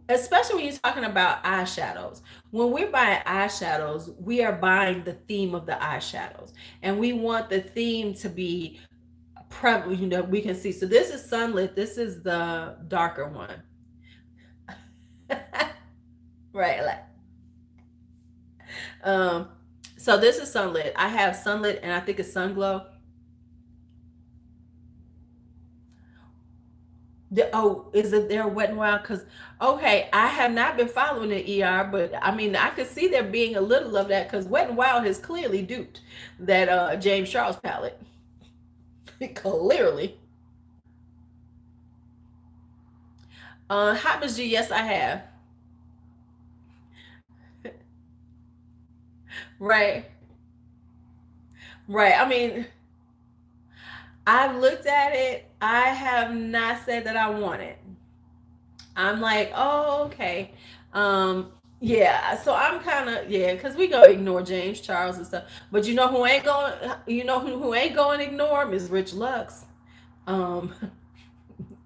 Especially when you're talking about eyeshadows. When we're buying eyeshadows, we are buying the theme of the eyeshadows. And we want the theme to be prevalent, we can see. So this is Sunlit. This is the darker one. Right. Um, so this is Sunlit. I have Sunlit and I think it's Sunglow. Is it there Wet and Wild? Because okay, I have not been following the ER, but I mean I could see there being a little of that because Wet and Wild has clearly duped that James Charles palette. Clearly. Hot Miss G, yes, I have. Right, right. I mean, I've looked at it. I have not said that I want it. I'm like, oh, okay. Yeah, so I'm kind of, yeah, because we go ignore James Charles and stuff. But who ain't going to ignore him is Rich Lux. Um,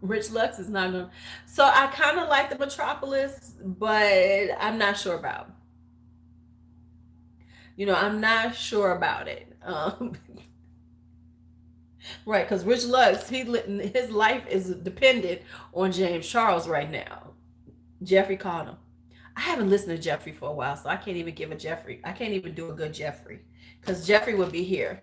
Rich Lux is not going to. So I kind of like the Metropolis, but I'm not sure about. I'm not sure about it. Right, because Rich Lux, his life is dependent on James Charles right now. Jeffrey called him. I haven't listened to Jeffrey for a while, so I can't even give a Jeffrey. I can't even do a good Jeffrey because Jeffrey would be here.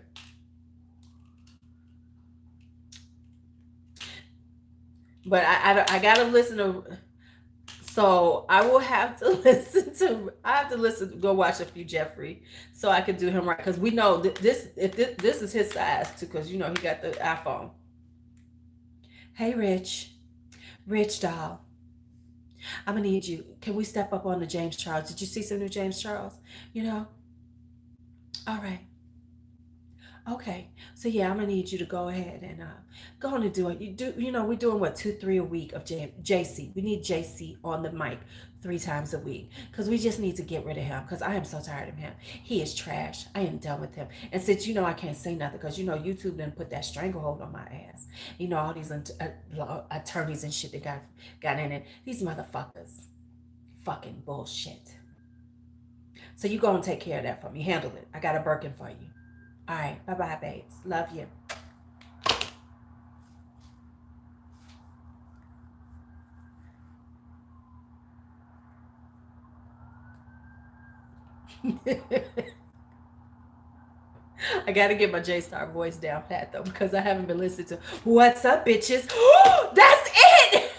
But I gotta listen to. So I will have to listen to. I have to listen. Go watch a few Jeffrey, so I could do him right. Because we know this. If this is his size too, because you know he got the iPhone. Hey, Rich doll. I'm gonna need you. Can we step up on the James Charles? Did you see some new James Charles? You know. All right. Okay, so yeah, I'm gonna need you to go ahead and go on and do it. You do, you know, we're doing what 2, 3 a week of JC. We need JC on the mic 3 times a week because we just need to get rid of him because I am so tired of him. He is trash. I am done with him. And since you know I can't say nothing because you know YouTube didn't put that stranglehold on my ass. You know all these attorneys and shit that got in it. These motherfuckers, fucking bullshit. So you go and take care of that for me. Handle it. I got a Birkin for you. All right. Bye bye, babes. Love you. I got to get my J Star voice down pat though because I haven't been listening to What's Up, Bitches. That's it.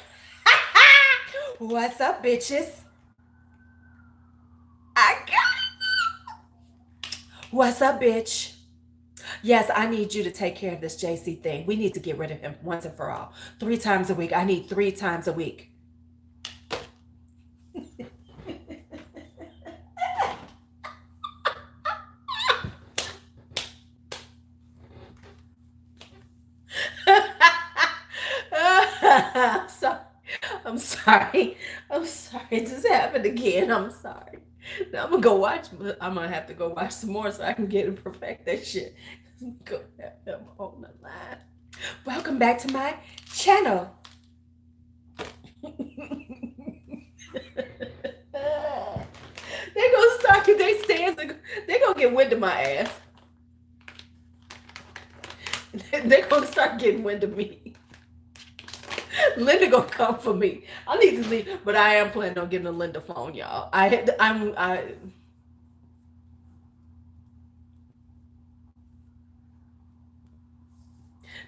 What's up, bitches? I got it. What's up, bitch? Yes, I need you to take care of this JC thing. We need to get rid of him once and for all. 3 times a week. I need 3 times a week. I'm sorry. I'm sorry. I'm sorry. It just happened again. I'm sorry. Now I'm gonna go watch. I'm gonna have to go watch some more so I can get and perfect that shit. Go have them on the line. Welcome back to my channel. They gonna start. They stands. They gonna get wind of my ass. They gonna start getting wind of me. Linda gonna come for me. I need to leave, but I am planning on getting a Linda phone, y'all.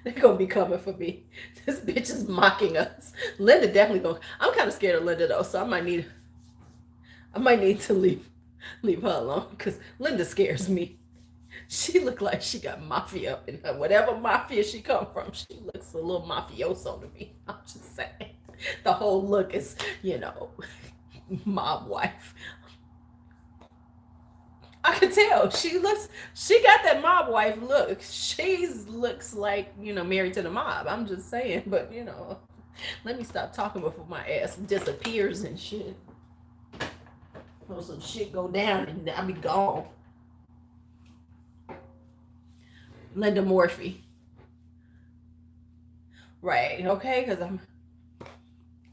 They're gonna be coming for me. This bitch is mocking us. Linda definitely gonna. I'm kind of scared of Linda though, so I might need to leave her alone because Linda scares me. She look like she got mafia up in her. Whatever mafia she come from, she looks a little mafioso to me. I'm just saying. The whole look is, you know, mob wife. I could tell she got that mob wife look. She looks like, you know, married to the mob. I'm just saying, but you know, let me stop talking before my ass disappears and shit. Or some shit go down and I'll be gone. Linda Morphy. Right, okay, because I'm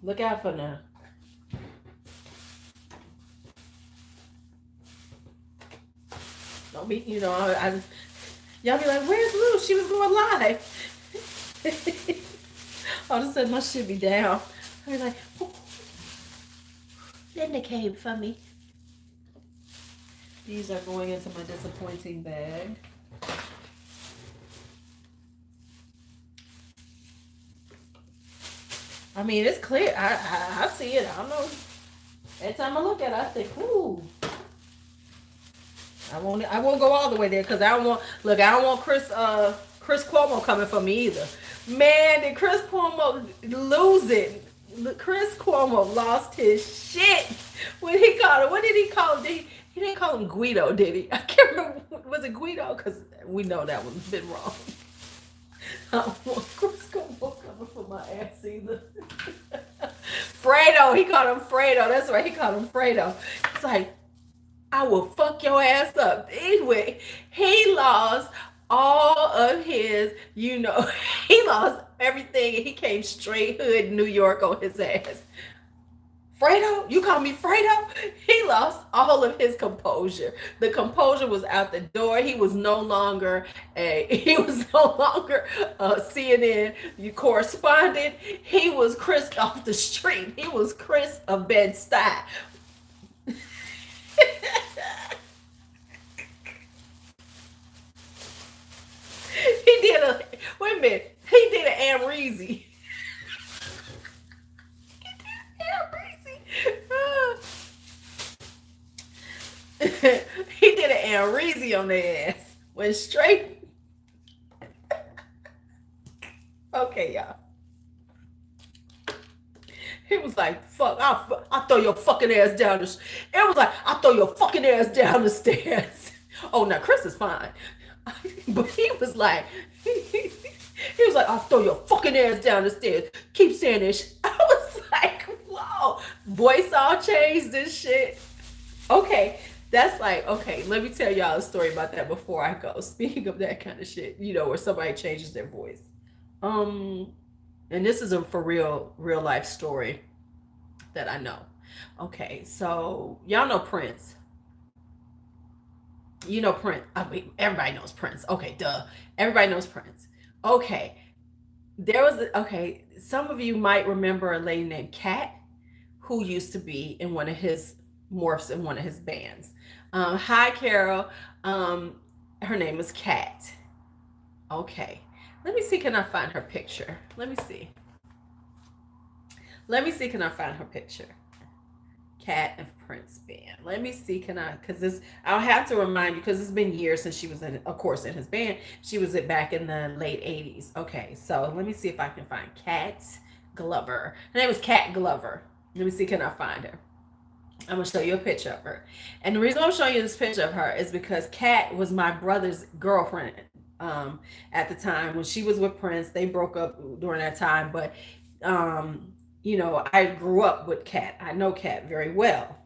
look out for now. Don't be, you know, y'all be like, where's Lou? She was going live. All of a sudden my shit be down. I be like, oh, Linda came for me. These are going into my disappointing bag. I mean, it's clear. I see it. I don't know. Every time I look at it, I think, ooh. I won't go all the way there because I don't want Chris Cuomo coming for me either. Man, did Chris Cuomo lose it? Chris Cuomo lost his shit when he called him. What did he call him? He didn't call him Guido, did he? I can't remember. Was it Guido? Because we know that one's been wrong. I don't want Chris Cuomo coming for my ass either. Fredo, he called him Fredo. That's right, he called him Fredo. It's like, I will fuck your ass up. Anyway, he lost all of his, you know, he lost everything and he came straight hood New York on his ass. Fredo? You call me Fredo? He lost all of his composure. The composure was out the door. He was no longer a CNN correspondent. He was Chris off the street. He was Chris of Bed-Stuy. Wait a minute. He did an Amrezy. he did an Enrizi on their ass. Went straight. Okay, y'all. He was like, fuck, I'll throw your fucking ass down the It was like, I'll throw your fucking ass down the stairs. Oh, now Chris is fine. But he was like, he was like, I'll throw your fucking ass down the stairs. Keep saying this. I was like, whoa. Voice all changed and shit. Okay. That's like, okay, let me tell y'all a story about that before I go. Speaking of that kind of shit, where somebody changes their voice. And this is a for real life story that I know. Okay, so y'all know Prince. You know Prince. I mean, everybody knows Prince. Okay, duh. Everybody knows Prince. Okay. Some of you might remember a lady named Kat who used to be in one of his morphs in one of his bands. Hi, Carol. Her name is Kat. Okay. Let me see, can I find her picture? Let me see, can I find her picture? Kat and Prince band. Let me see, because I'll have to remind you, because it's been years since she was of course, in his band. She was back in the late 80s. Okay, so let me see if I can find Kat Glover. Her name was Kat Glover. Let me see, can I find her? I'm going to show you a picture of her. And the reason I'm showing you this picture of her is because Kat was my brother's girlfriend at the time when she was with Prince. They broke up during that time, but I grew up with Kat. I know Kat very well.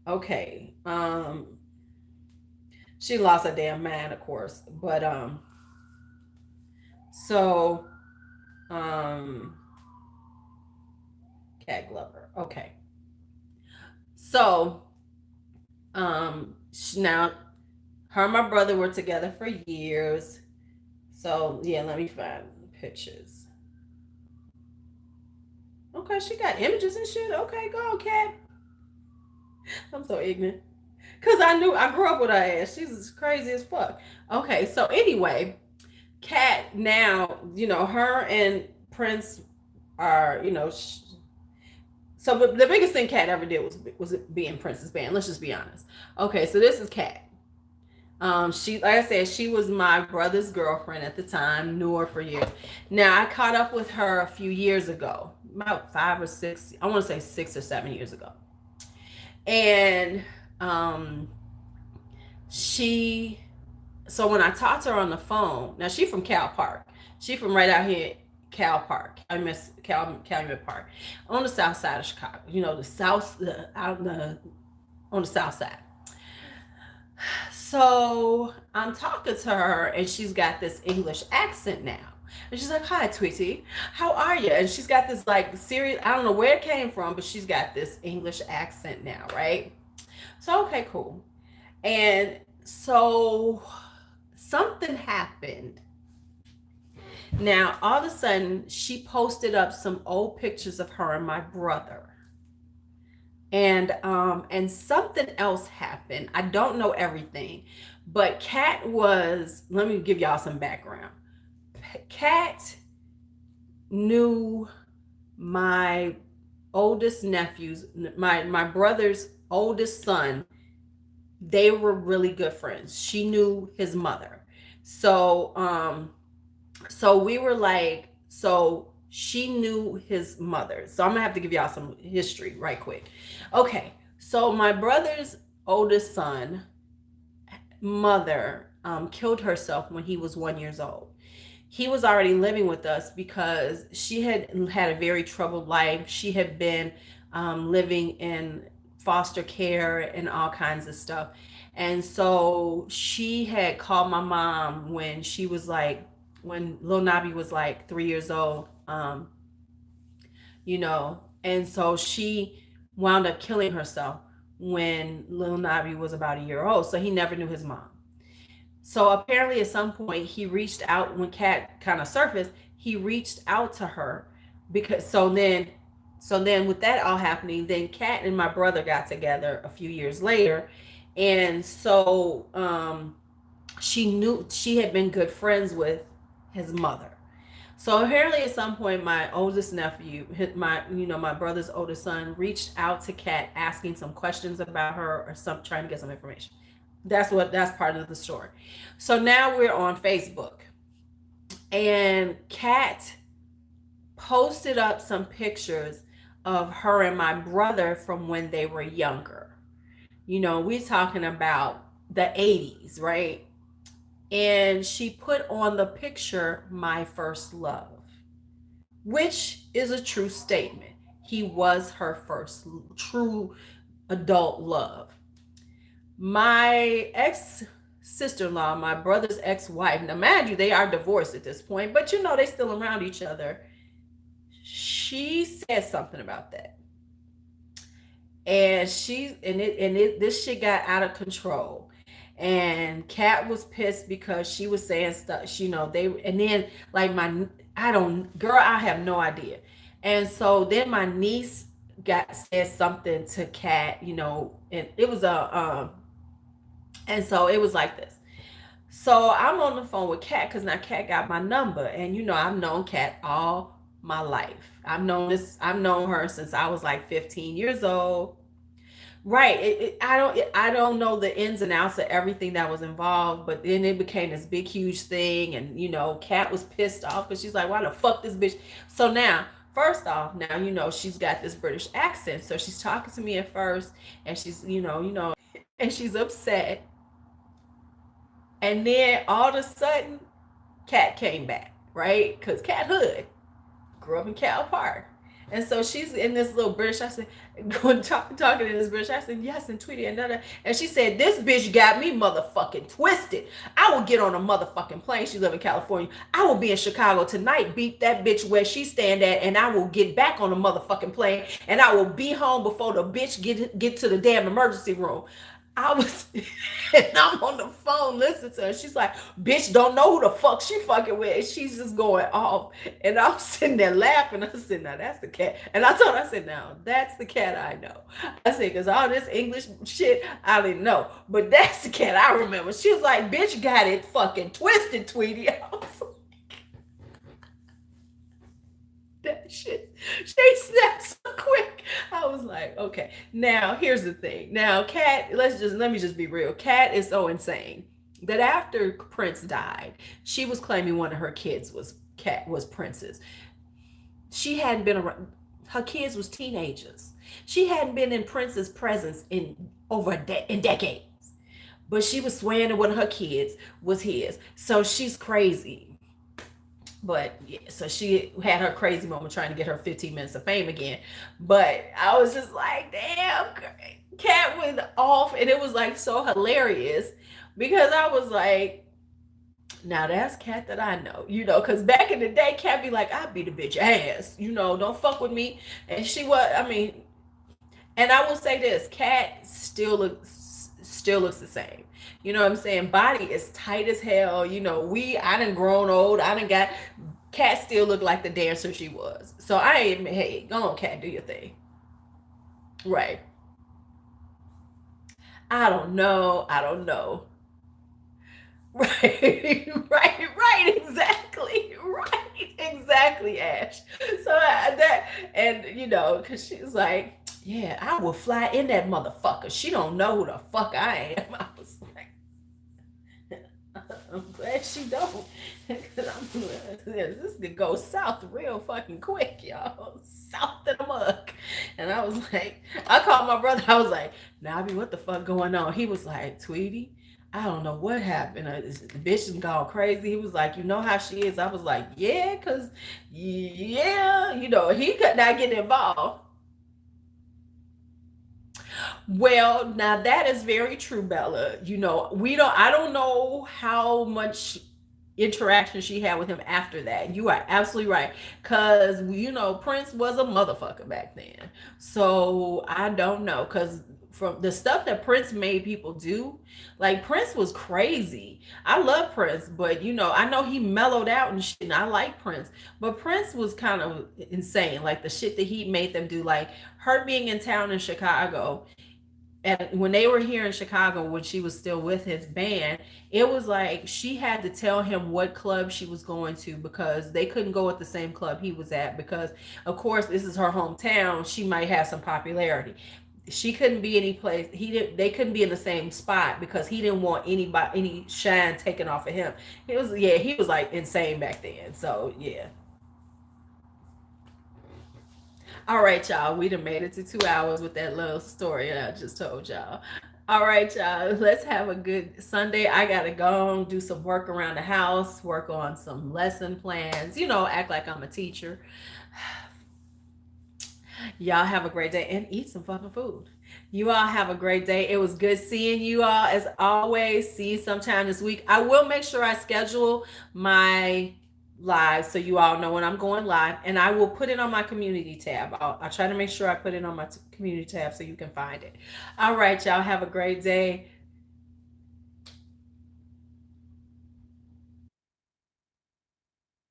Okay. She lost her damn mind, of course, but so Kat Glover. Okay. So now her and my brother were together for years. So yeah, let me find pictures. Okay, she got images and shit. Okay, go, Kat. I'm so ignorant. Because I grew up with her ass. She's crazy as fuck. Okay, so anyway, Kat now, her and Prince are, so the biggest thing Kat ever did was be in Prince's band. Let's just be honest. Okay, so this is Kat. She, like I said, she was my brother's girlfriend at the time. Knew her for years. Now I caught up with her a few years ago, about 5 or 6. I want to say 6 or 7 years ago. And so when I talked to her on the phone, now she from Cal Park. She from right out here, Cal Park. I miss Calumet Park, on the south side of Chicago. On the south side. So I'm talking to her, and she's got this English accent now. And she's like, "Hi, Tweety, how are you?" And she's got this like serious, I don't know where it came from, but she's got this English accent now, right? So, okay, cool. And so something happened. Now, all of a sudden, she posted up some old pictures of her and my brother. And something else happened. I don't know everything, but Kat let me give y'all some background. Kat knew my oldest nephews, my brother's oldest son. They were really good friends. She knew his mother. So we were like, so she knew his mother. So I'm gonna have to give y'all some history right quick. Okay, so my brother's oldest son mother killed herself when he was 1 year old. He was already living with us because she had a very troubled life. She had been living in foster care and all kinds of stuff. And so she had called my mom when Lil Nabi was like 3 years old, and so she wound up killing herself when Lil Nabi was about a year old. So he never knew his mom. So apparently at some point he reached out when Kat kind of surfaced, he reached out to her because so then with that all happening, then Kat and my brother got together a few years later. And so she knew she had been good friends with his mother. So apparently, at some point, my oldest nephew, my brother's oldest son, reached out to Kat asking some questions about her or some trying to get some information. That's part of the story. So now we're on Facebook, and Kat posted up some pictures of her and my brother from when they were younger. We're talking about the 80s, right? And she put on the picture "My First Love," which is a true statement. He was her first true adult love. My ex sister-in-law, my brother's ex-wife, now mind you, they are divorced at this point, but they still around each other. She said something about that. And this shit got out of control. And Kat was pissed because she was saying stuff, and then like I have no idea. And so then my niece said something to Kat, and it was and so it was like this. So I'm on the phone with Kat because now Kat got my number, and I've known Kat all my life. I've known her since I was like 15 years old. Right. I don't know the ins and outs of everything that was involved, but then it became this big huge thing, and Kat was pissed off because she's like, why the fuck this bitch? So now, first off, now she's got this British accent, so she's talking to me at first, and she's and she's upset, and then all of a sudden, Kat came back, right? Because Kat Hood grew up in Cal Park. And so she's in this little British accent, talking in this British accent, yes, and Tweety and da. And she said, this bitch got me motherfucking twisted. I will get on a motherfucking plane. She live in California. I will be in Chicago tonight, beat that bitch where she stand at, and I will get back on a motherfucking plane, and I will be home before the bitch get to the damn emergency room. I was, and I'm on the phone listening to her. She's like, bitch, don't know who the fuck she fucking with. And she's just going off. And I'm sitting there laughing. I said, now that's the Kat. And I told her, I said, now that's the Kat I know. I said, because all this English shit, I didn't know. But that's the Kat I remember. She was like, bitch, got it fucking twisted, Tweety. I was like, that shit. She snapped so quick. I was like, okay. Now here's the thing. Now, Kat, let me just be real. Kat is so insane that after Prince died, she was claiming one of her kids was Prince's. She hadn't been around. Her kids was teenagers. She hadn't been in Prince's presence in over in decades. But she was swearing that one of her kids was his. So she's crazy. But yeah, so she had her crazy moment trying to get her 15 minutes of fame again. But I was just like, damn, Kat went off, and it was like so hilarious because I was like, now that's Kat that I know, because back in the day, Kat be like, I beat a bitch ass, don't fuck with me. And she was, and I will say this, Kat still looks the same. You know what I'm saying? Body is tight as hell. I done grown old. I done got, Kat still look like the dancer she was. So hey, go on, Kat, do your thing. Right. I don't know. Right, right, exactly, Ash. So because she's like, yeah, I will fly in that motherfucker. She don't know who the fuck I am. I was like, I'm glad she don't. This could go south real fucking quick, y'all. South in the muck. And I was like, I called my brother. I was like, Nobby, what the fuck going on? He was like, Tweety, I don't know what happened. The bitch has gone crazy. He was like, you know how she is? I was like, yeah, because, yeah, he could not get involved. Well, now that is very true, Bella. I don't know how much interaction she had with him after that. You are absolutely right. Because, Prince was a motherfucker back then. So I don't know. Because from the stuff that Prince made people do, like Prince was crazy. I love Prince, but I know he mellowed out and shit, and I like Prince. But Prince was kind of insane. Like the shit that he made them do, like her being in town in Chicago. And when they were here in Chicago, when she was still with his band, it was like she had to tell him what club she was going to because they couldn't go at the same club he was at because, of course, this is her hometown. She might have some popularity. She couldn't be any place. He didn't. They couldn't be in the same spot because he didn't want any shine taken off of him. He was yeah. He was like insane back then. So yeah. All right, y'all. We done made it to 2 hours with that little story that I just told y'all. All right, y'all. Let's have a good Sunday. I gotta go do some work around the house, work on some lesson plans. Act like I'm a teacher. Y'all have a great day and eat some fucking food. You all have a great day. It was good seeing you all as always. See you sometime this week. I will make sure I schedule my live so you all know when I'm going live, and I will put it on my community tab. I'll try to make sure I put it on my community tab so you can find it. All right, y'all have a great day.